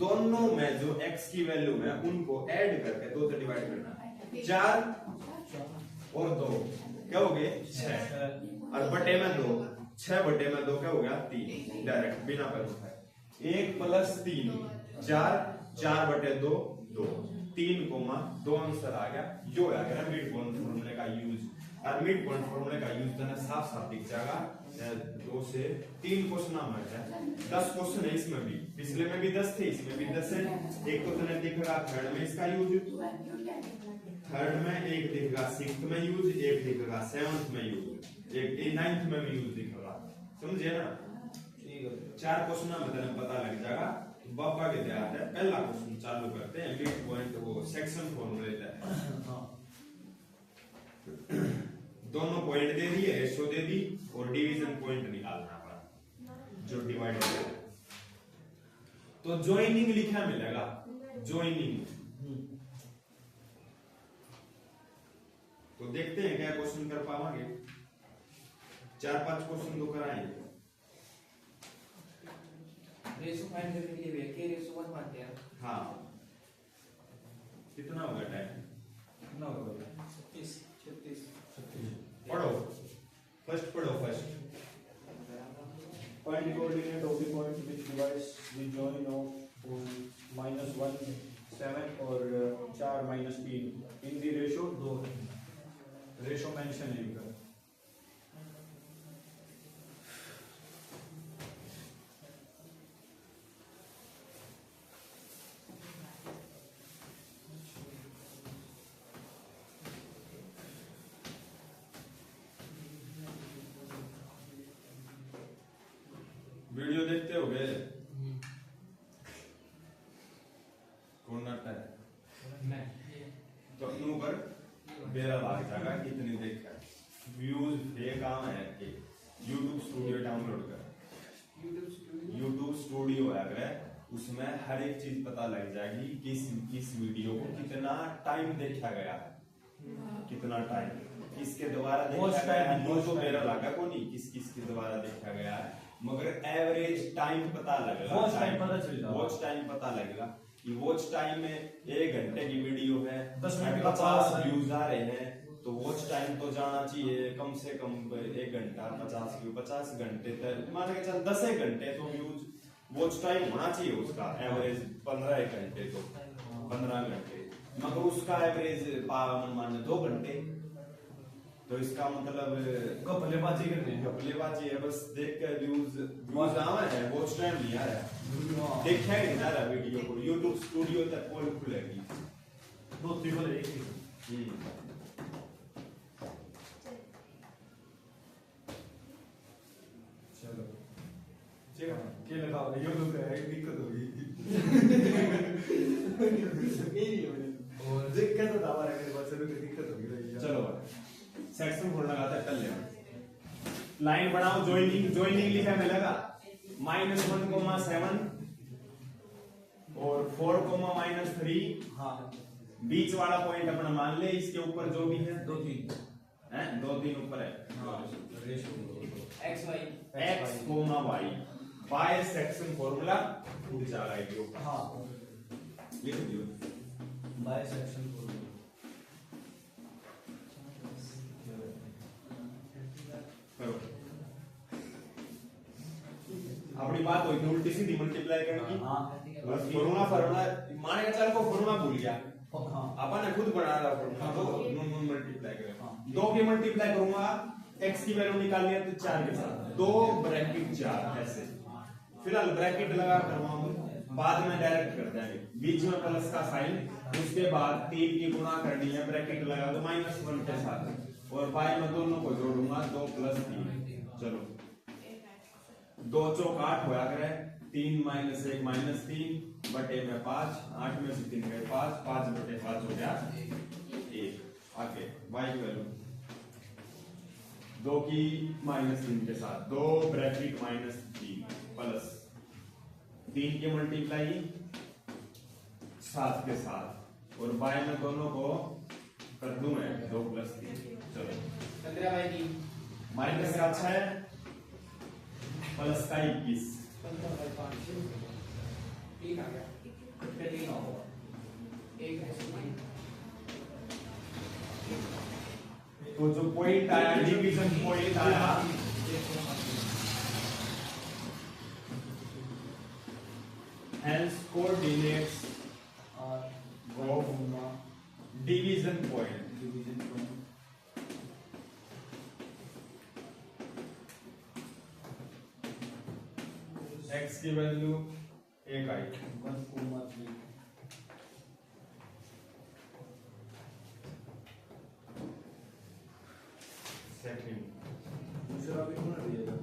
दोनों में जो x की वैल्यू है उनको ऐड करके 2 से डिवाइड करना है। 4 और 2 क्या हो गए 6 और बटे में 2 6 बटे में 2 क्या हो गया 3 डायरेक्ट बिना पर उठाए 1 + 3 4 4 बटे 2 2 3,2 आंसर आ गया। जो आ गया मिड पॉइंट फॉर्मूले का यूज और मिड पॉइंट फॉर्मूले का यूज करना साफ साफ दिख जाएगा। 2 से 3 क्वेश्चन आ गया 10 क्वेश्चन है इसमें भी, पिछले में भी 10 थे, इसमें भी 10 है। एक तो तने दिखेगा थर्ड में इसका यूज, थर्ड में एक दिखेगा सिक्स्थ में यूज, एक दिखेगा सेवंथ में यूज, एक नाइन्थ में भी यूज दिखेगा। समझे ना? ठीक है। 4 क्वेश्चन में तने पता लग जाएगा। बाबा के ध्यान है पहला क्वेश्चन चालू करते हैं। मिड पॉइंट वो सेक्शन फॉर्मूले है। हाँ दोनों पॉइंट दे दिए, रेशो दे दी और डिवीजन पॉइंट निकालना पड़ा जो डिवाइड है। तो ज्वाइनिंग लिखा मिलेगा, ज्वाइनिंग। तो देखते हैं क्या क्वेश्चन कर पावांगे। 4-5 क्वेश्चन तो कराएंगे। रेशो फाइंड करने के लिए के रेशो 1 मानते हैं। हाँ कितना होगा टाइम? कितना होगा? 36 पढ़ो फर्स्ट, पढ़ो first. Find the coordinate of the point which divides the join of -1 7 और 4 -3 in the ratio 2। Ratio mention है इनका। वीडियो देखते हो गए? कौन नाटक है? मैं तो नु पर बेरा लाग जाएगा कितनी देखा व्यूज फेक काम है कि YouTube स्टूडियो डाउनलोड कर। YouTube स्टूडियो है अगर उसमें हर एक चीज पता लग जाएगी किस वीडियो को कितना टाइम देखा गया है, कितना टाइम किसके द्वारा देखा गया है। न्यूज तो मेरा लगा को नहीं किस के द्वारा देखा गया है, मगर एवरेज टाइम पता लगेगा। वॉच टाइम पता चल जाएगा। वॉच टाइम पता लगेगा कि वॉच टाइम में 1 घंटे की वीडियो है 10 मिनट 50 व्यूज आ रहे हैं, तो वॉच टाइम तो जाना चाहिए कम से कम 1 घंटा 50 व्यू 50 घंटे तक मान के चल 10 घंटे तो व्यूज वॉच टाइम होना चाहिए उसका एवरेज 15 घंटे तो 15 घंटे, मगर उसका एवरेज मान 2 घंटे। तो इसका मतलब गपलेबाजी कर रही है। गपलेबाजी है, बस देख कर व्यूज आवा है, वॉच टाइम नहीं आ रहा है। देखा ही नहीं जा रहा वीडियो को। YouTube स्टूडियो तक पोल खुलेगी 2-3 को एक ही। चलो ठीक है। क्या लगा होगा YouTube पे है दिक्कत होगी। और देख के तो दावा रखने बाद चलो दिक्कत होगी। चलो सेक्शन खोलना लगाता है कर ले। लाइन बनाओ, ज्वाइनिंग लिखा मिलेगा -1,7 और 4,-3। हाँ बीच वाला पॉइंट अपना मान ले, इसके ऊपर जो भी है 2-3 हैं 2-3 ऊपर है। x y x, y by section formula उड़ जाएगा ये ऊपर। हाँ लिख दियो बाय सेक्शन करो। अपनी बात हुई थी उल्टी सीधी मल्टीप्लाई करनी। हाँ बस फॉर्मूला माने का चल को फॉर्मूला भूल गया। हाँ अपन ने खुद बना रहा फॉर्मूला तो नॉन मल्टीप्लाई करें। हाँ। 2 के मल्टीप्लाई करूंगा x की वैल्यू निकालनी है तो 4 के साथ 2 ब्रैकेट 4 ऐसे। फिलहाल ब्रैकेट लगा करवाऊंगा, बाद में डायरेक्ट कर देंगे। बीच में प्लस का साइन, उसके बाद 3 की गुणा करनी है, ब्रैकेट लगा दो -1 के साथ और बाय में दोनों को जोड़ूंगा 2 + 3। चलो 2 चौक 8 होया करे, 3 - 1 -3 बटे में 5, 8 में से 3 गए 5, 5 बटे 5 हो गया 1। आगे y की वैल्यू 2 की -3 के साथ 2 ब्रैकेट -3 प्लस 3 के मल्टीप्लाई 7 के साथ और बाय में दोनों को कर दूं मैं 2 + 3। चलो 15/3 माइनस का 6 प्लस का 21 15/5 ठीक आ गया। फिर 3 होगा 1 1 तो जो पॉइंट आया डिवीजन पॉइंट आया hence coordinates of division point x की वैल्यू 1 आई 1,3 सेकंड दूसरा भी होना दिया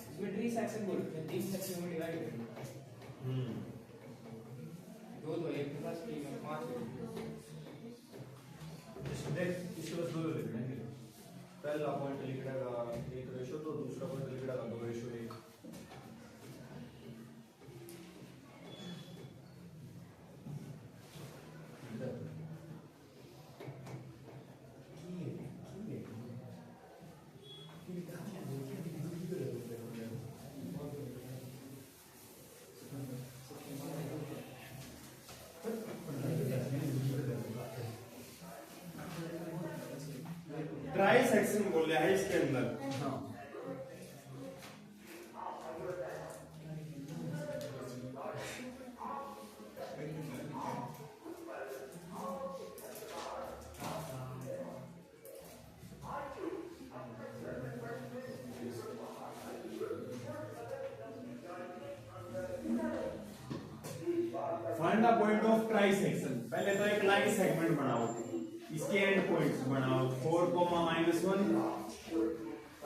इसमें 3 सेक्शन बोल रहे हैं, 3 सेक्शन में डिवाइड करेंगे। दो दो एक के पास 3 में 5 देख इसके बस दो लिख देंगे पहला पॉइंट लिख देगा 1:2 तो दूसरा पॉइंट लिख देगा 2:1 ट्राई सेक्शन बोल रहा है इसके अंदर हाँ find the point of try section. पहले तो एक लाइन सेगमेंट बनाओ, इसके एंड पॉइंट्स बनाओ 4, -1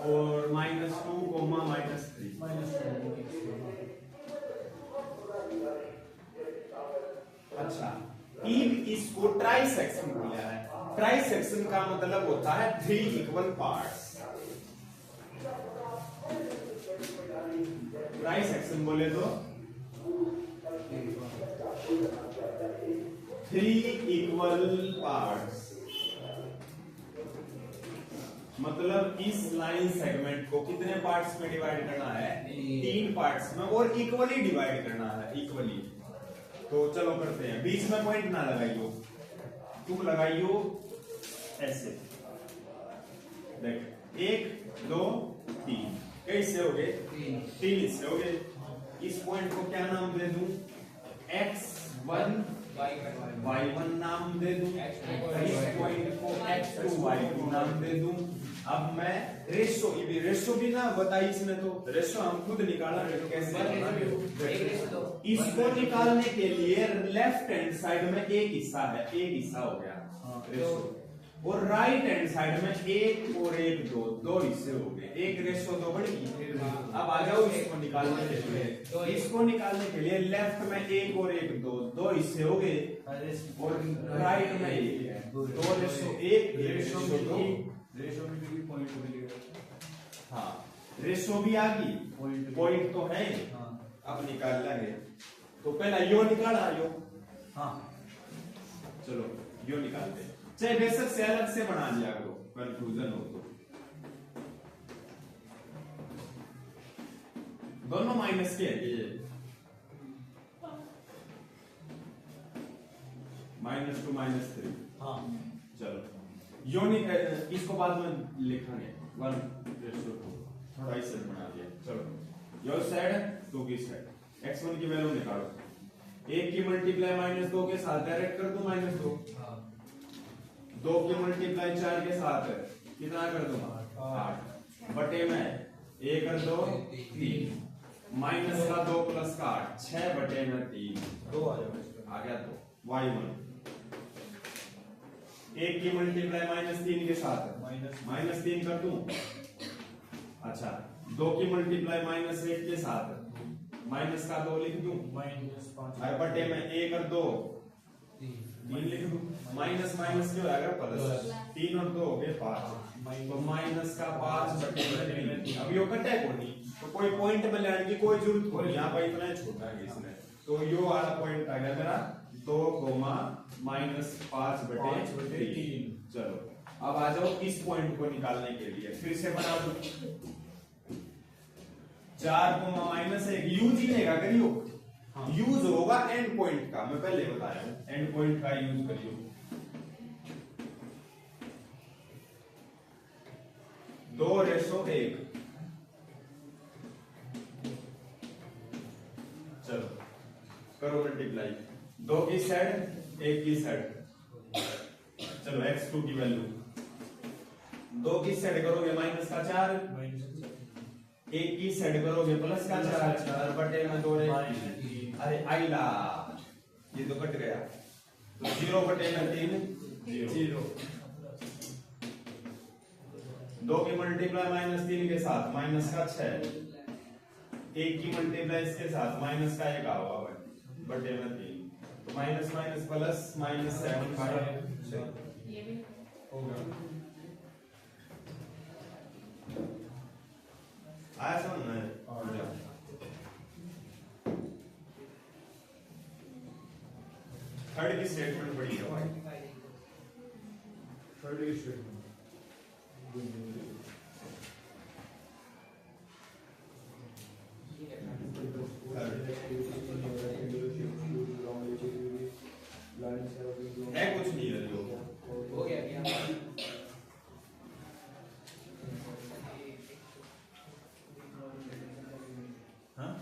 और -2, -3। अच्छा, इन इसको ट्राई सेक्शन बोला है। ट्राई सेक्शन का मतलब होता है 3 इक्वल पार्ट्स। ट्राई सेक्शन बोले तो 3 इक्वल पार्ट्स, मतलब इस लाइन सेगमेंट को कितने पार्ट्स में डिवाइड करना है? 3 पार्ट्स में, और इक्वली डिवाइड करना है, इक्वली। तो चलो करते हैं। बीच में पॉइंट ना लगाइयो, तुम लगाइयो ऐसे। देख 1 2 3 कैसे हो गए? 3 इससे हो गए। इस पॉइंट को क्या नाम दे दूं? x1 y1 नाम दे दूं, इस पॉइंट को x2 y2 नाम दे दूं। अब मैं रेशो भी ना बताई इसमें, तो रेशो हम खुद निकाला है, कैसे? इसको निकालने के लिए लेफ्ट हैंड साइड में एक हिस्सा है, एक हिस्सा हो गया रेशो, और राइट हैंड साइड में 1 और 1 दो हिस्से हो गए। 1 रेशो 2 बढ़ी। अब आ जाओ इसको निकालने के लिए। इसको निकालने के लिए लेफ्ट में 1 और 1 दो हिस्से हो गए, और राइट में 1 है। 2 रेशो 1 रेशो 2 रेशो में भी पॉइंट मिलेगा। हाँ, रेशो भी आ गई, पॉइंट तो है। हाँ अब निकाल लेंगे। तो पहला यो निकाला, यो। हाँ चलो यो निकालते हैं। चाहे बेशक से अलग से बना लिया करो, कंफ्यूजन हो तो। दोनों माइनस के है ये, -2 -3। हाँ चलो यो इसको बाद में लिखेंगे 1:2, थोड़ा इसे बना दिया। चलो यो साइड 2 की साइड, x1 की वैल्यू निकालो। 1 की मल्टीप्लाई -2 के साथ डायरेक्ट कर दूं -2, 2 की मल्टीप्लाई 4 के साथ कितना कर दूं? 8 बटे में 1 कर 2 3, माइनस का 2 प्लस का 8, 6 बटे में 3, 2 आ जाएगा। आ गया। तो y1 1 की मल्टीप्लाई -3 के साथ -3 कर दूं। अच्छा, 2 की मल्टीप्लाई -1 के साथ माइनस का 2 लिख दूं, -5 बटे में 1 और 2 3 लिख दूं। माइनस माइनस क्यों आएगा? प्लस। 3 और 2 हो गए 5, तो माइनस का 5 बटे में 3। अब यो कटे को नहीं, तो कोई पॉइंट में लेने की कोई जरूरत को नहीं, यहाँ पर इतना छोटा है इसने। तो यो वाला पॉइंट आ गया मेरा 2, -5 बटे 3। चलो अब आ जाओ इस पॉइंट को निकालने के लिए, फिर से बना दो। 4, -1 यूज ही नहीं करियो, हाँ। यूज होगा एंड पॉइंट का, मैं पहले बताया हूं, एंड पॉइंट का यूज करियो। 2:1। चलो करो मल्टीप्लाई, 2 की साइड 1 की साइड। चलो x2 की वैल्यू 2 की साइड करोगे माइनस का 4, 1 की साइड करोगे प्लस का 4 और बटे में 2 अरे आइला ये तो कट गया, तो 0 बटे में 3 0। 2 की मल्टीप्लाई -3 के साथ माइनस का 6, 1 की मल्टीप्लाई इसके साथ माइनस का 1 आवा बटे में 3, तो माइनस माइनस प्लस -7/6 हो गया। आया समझ में? थर्ड की स्टेटमेंट पढ़ी है भाई, थर्ड की स्टेटमेंट है कुछ नहीं है जो हो गया क्या? हाँ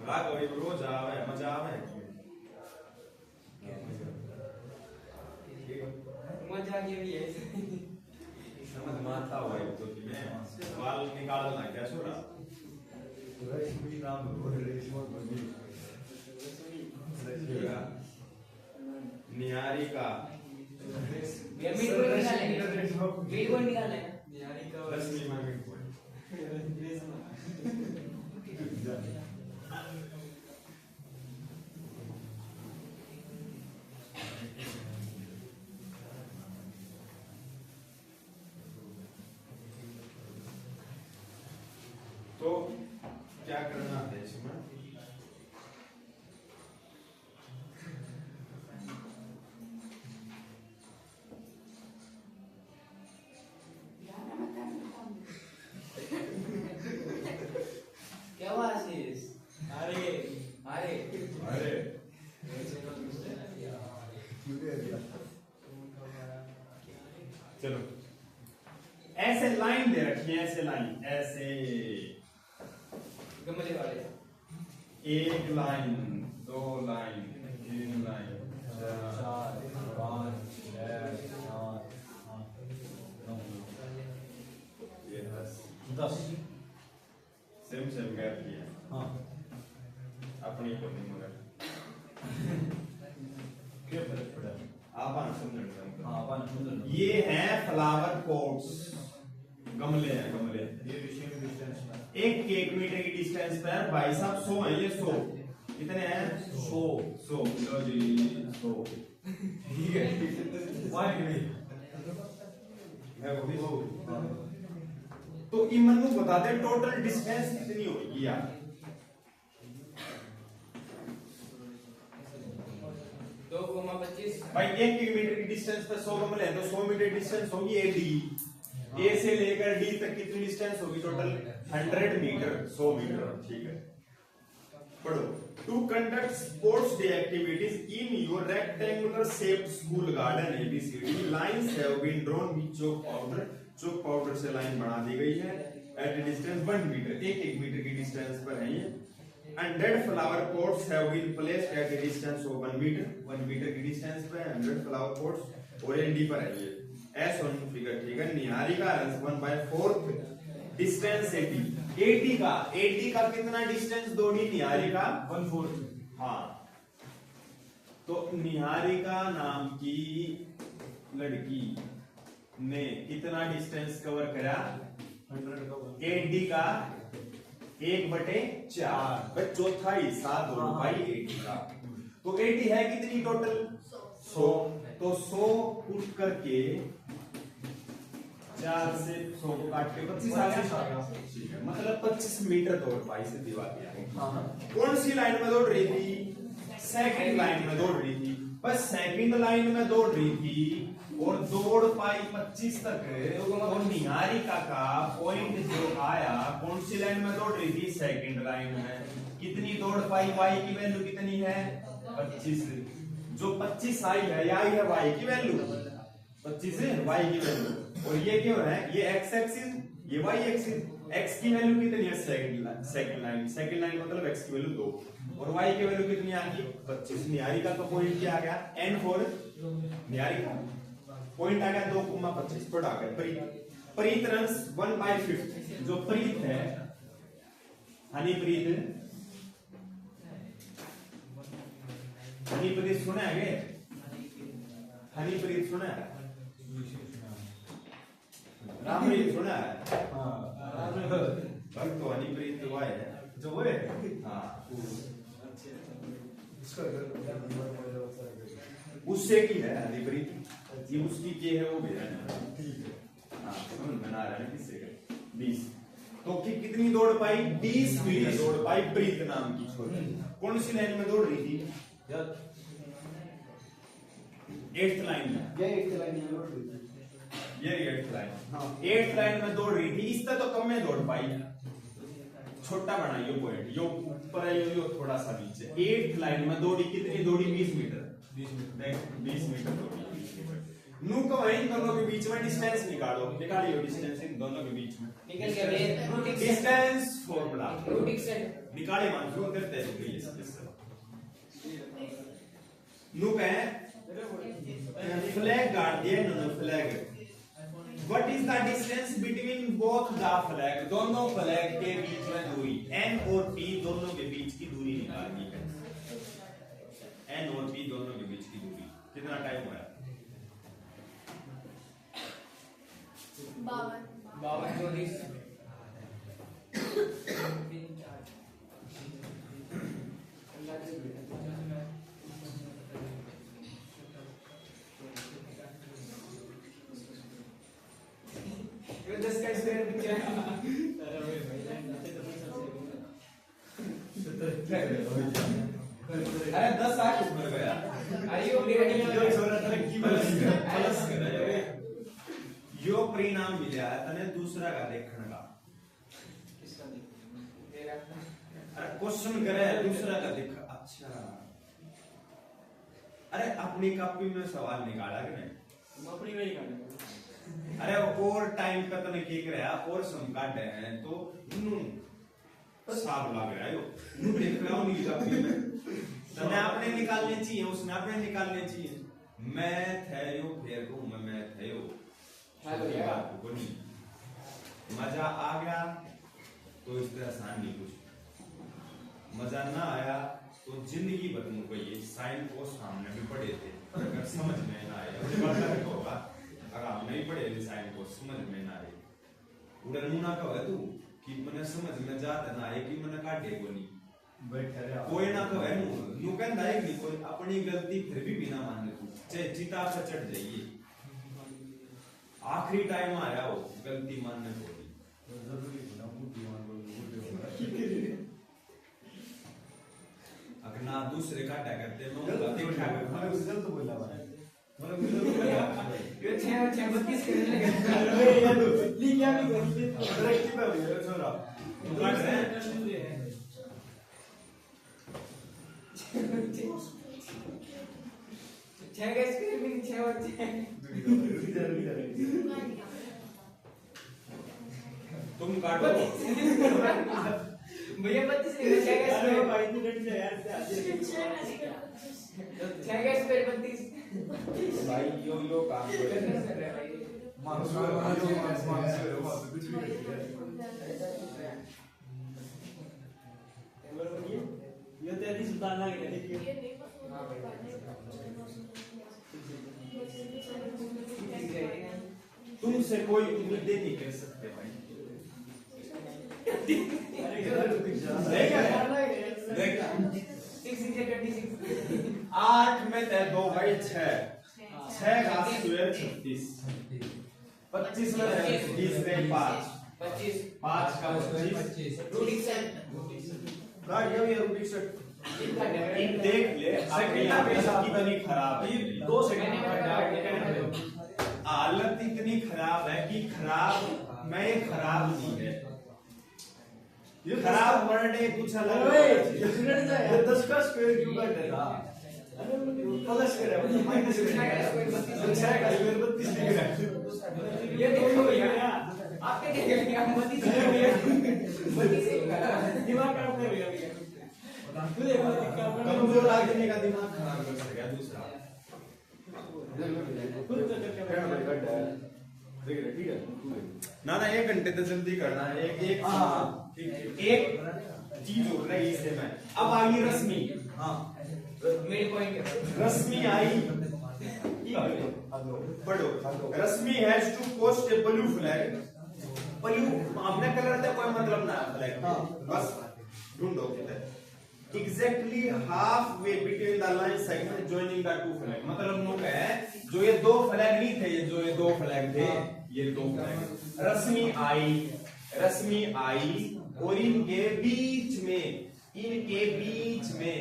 राग अभी रोज आवे मजा आवे मजा के लिए समझ माता हुआ है तो कि मैं सवाल निकालना क्या छोड़ा निहारी का मिड पॉइंट निकालना है। 10 मिनट तो क्या करना है इसमें? क्या हुआ आशीष? अरे अरे अरे चलो ऐसे लाइन दे रखी है, ऐसे लाइन ऐसे गमले वाले 1 line 2 line 3 line 4 5 6 7 8 9 10 same same gap किया हाँ अपनी को नहीं मगर क्या फर्क पड़ा आप आना समझ हाँ अपन सुंदर ये है फ्लावर पॉट्स, गमले हैं गमले। ये विषय डिस्टेंस में 1 मीटर की डिस्टेंस पर भाई साहब 100 है, ये 100 कितने हैं? 100 लो जी 100 ठीक है वाह नहीं मैं वो भी 100। तो इमन को बता दे टोटल डिस्टेंस कितनी होगी यार? 2,25 भाई 1 मीटर की डिस्टेंस पर 100 गमले हैं तो 100 मीटर डिस्टेंस होगी AD। A से लेकर D तक कितनी डिस्टेंस होगी टोटल? 100 मीटर 100 मीटर ठीक है। पढ़ो to conduct sports day activities in your rectangular shaped school garden ABCD lines have been drawn with chalk powder से लाइन बना दी गई है at a distance 1 metre, 1 metre की डिस्टेंस पर है ये। 100 flower pots have been placed at a distance of 1 metre की डिस्टेंस पे 100 फ्लावर पॉट्स और एंडी पर है ये एस ऑन फिगर ठीक है। निहारी का 1/4 डिस्टेंस 80 का कितना डिस्टेंस दोगी निहारी का? 1/4 हाँ तो निहारिका नाम की लड़की ने कितना डिस्टेंस कवर करा? 100 का 8D का 1/4 भाई चौथा हिस्सा दो भाई 80 का। तो 80 है कितनी टोटल? 100। तो 100 पुट करके 4 से 100 को काट के 25 आ गया। ठीक है, मतलब 25 मीटर दौड़ पाई से दीवार किया। कौन सी लाइन में दौड़ रही थी? सेकंड लाइन में दौड़ रही थी। बस सेकंड लाइन में दौड़ रही थी और दौड़ पाई 25 तक। और निहारिका का पॉइंट जो आया, कौन सी लाइन में दौड़ रही थी? सेकंड लाइन में। कितनी दौड़ पाई? y की वैल्यू कितनी है? 25। जो 25 आई है, आई है y की वैल्यू 25 है, y की वैल्यू। और ये क्यों है? ये x एक्सिस, ये y एक्सिस। x की वैल्यू कितनी है? Second line. सेकंड लाइन मतलब x की वैल्यू 2 और y की वैल्यू कितनी आ गई? 25। निहारिका का पॉइंट क्या आ गया? n फॉर निहारिका पॉइंट आ गया 2,25 पर आ गया। प्रीत रन्स 1/5। जो प्रीत है, हनीप्रीत सुना है? हनीप्रीत सुना है? रामप्रीत सुना है? तो हनीप्रीत वो है जो वो है। हाँ, उससे की है हनीप्रीत, ये उसकी के है वो भी है। ठीक है, हाँ समझ बना रहा है किससे का 20। तो कितनी दौड़ पाई? 20 मीटर दौड़ पाई प्रीत नाम की छोरी। कौन सी लाइन में दौड़ रही थी? 8th लाइन में। ये 8th लाइन में दौड़ रही थी। ये 8th लाइन। हाँ, 8th लाइन में दौड़ रही थी। इससे तो कम में दौड़ पाई। छोटा बनाइयो पॉइंट, यो ऊपर है, यो थोड़ा सा नीचे। 8th लाइन में दौड़ी, कितनी दौड़ी? 20 मीटर। 20 मीटर दौड़ी। नू को इन दोनों के बीच में डिस्टेंस निकालो। निकालियो डिस्टेंस इन दोनों के बीच में। निकल गया डिस्टेंस फॉर्मूला रूट एक्सटेंड निकाले, मान लो करते हैं प्लीज। नू कहे फ्लैग गाड़ दिया इन्होंने, flag. What is the distance between both the flag? दोनों फ्लैग के बीच में दूरी n और p दोनों के बीच की दूरी निकालनी है। n और p दोनों के बीच की दूरी कितना टाइम हुआ? 52 अरे 10 साल ऊपर गया। यो छोरा तरक्की प्लस कर यो परिणाम मिला तने दूसरा का देखने का। अरे क्वेश्चन करे दूसरा का देख। अच्छा, अरे अपनी कॉपी में सवाल निकाला कि नहीं? अपनी में ही निकाला। अरे और टाइम का तने की करे और सम काटे हैं तो साफ लग रहा है। यो देख रहा हूं नीली कॉपी में। तने अपने निकालने चाहिए, उसने अपने निकालने चाहिए। मैथ है यो, फिर को मैं मैथ है यो। हेलो यार, को नहीं मजा आ गया तो इस तरह आसान नहीं कुछ। मजा ना आया तो जिंदगी भर मुझको ये साइन को सामने भी पढ़े थे, अगर समझ में ना आए होगा। अगर हम नहीं पढ़े थे साइन को, समझ में ना आए उड़न मुना कहे तू कि मैंने समझ में जाता ना आए कि मैंने काटे को नहीं कोई ना कहे नू कहता है कि कोई अपनी गलती फिर भी बिना माने तू चाहे चिता पर चढ़ जाइए। आखिरी टाइम आया हो गलती मानने को अगर ना दूसरे का क्या करते हैं गलत बोला ये 6:32 के लिए लिख क्या भी तरक्की पे हुई है छोरा। काट रहे हैं। छह का स्क्वायर में 6 और 6 तुम काटो भैया 32 नहीं 6 का स्क्वायर भाई तू रेट से यार 6 का स्क्वायर 32 भाई यो काम ये 33 उतारना है। हाँ भाई तुमसे कोई उम्मीदें नहीं कर सकते भाई। देख 8 में तय 2 भाई 6 का स्क्वायर 36 25 में 20 में 5 5 का 25 गाड़ी अभी रूबिक सेट देख ले यहाँ पे कितनी खराब है। 2 सेकंड हालत इतनी खराब है कि खराब मैं खराब नहीं है, खराब वर्ड है कुछ अलग है। 10 का स्क्वायर क्यों कर देगा? प्लस कर रहा है माइनस कर रहा है 6 का स्क्वायर 32 लिख रहा है। ये देखो भैया आपके देखेंगे हम 32 दिमाग खराब कर रहे हैं कमजोर आदमी का दिमाग खराब कर सकेगा। दूसरा ना 1 घंटे तो जल्दी करना है। एक चीज हो रही है इससे मैं अब आई रश्मि। हाँ मेन पॉइंट रश्मि आई पढ़ो Rashmi has to post a blue flag. Blue अपने कलर का कोई मतलब ना फ्लैग बस ढूंढो किधर exactly half way between the line segment joining the two flag. मतलब नो है जो ये 2 फ्लैग नहीं थे, ये जो ये 2 फ्लैग थे ये 2 फ्लैग। रश्मि आई और इनके बीच में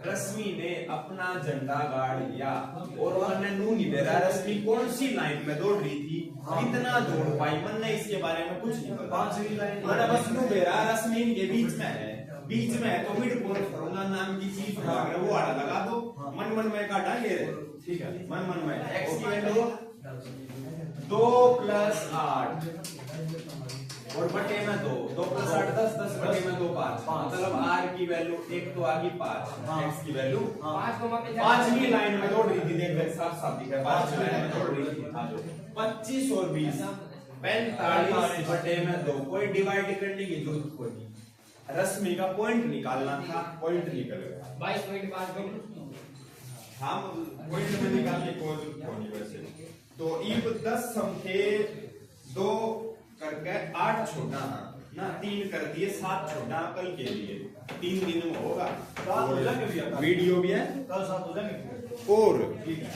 रश्मि ने अपना झंडा गाड़ लिया और मैंने नू नहीं दे रहा रश्मि कौन सी लाइन में दौड़ रही थी कितना दौड़ पाई मैंने इसके बारे में कुछ नहीं पता। 5वीं लाइन मैंने बस नू दे रहा रश्मि इनके बीच में है तो मिड पॉइंट फॉर्मूला नाम की चीज वो आड़ा लगा दो। मन में काटा ये ठीक है मन में x की वैल्यू 2 + 8 और बटे में 2 2 + 8 10 10 बटे में 2 5 मतलब r की वैल्यू एक तो आ गई 5 x की वैल्यू 5वीं लाइन में दौड़ रही थी। देख साफ साफ दिख रहा है 5वीं लाइन में दौड़ रही थी। आ जाओ 25 और 20 45 बटे में 2 कोई डिवाइड करने की जरूरत कोई नहीं। रश्मि का पॉइंट निकालना था पॉइंट निकल गया 22.5 हम पॉइंट में निकालने को नहीं वैसे तो इब 10 सम थे 2 करके 8 छोटा ना 3 कर दिए 7 छोटा कल के लिए 3 दिन में होगा। रात हो जाएंगे भैया वीडियो भी है कल 7 हो जाएंगे और ठीक है।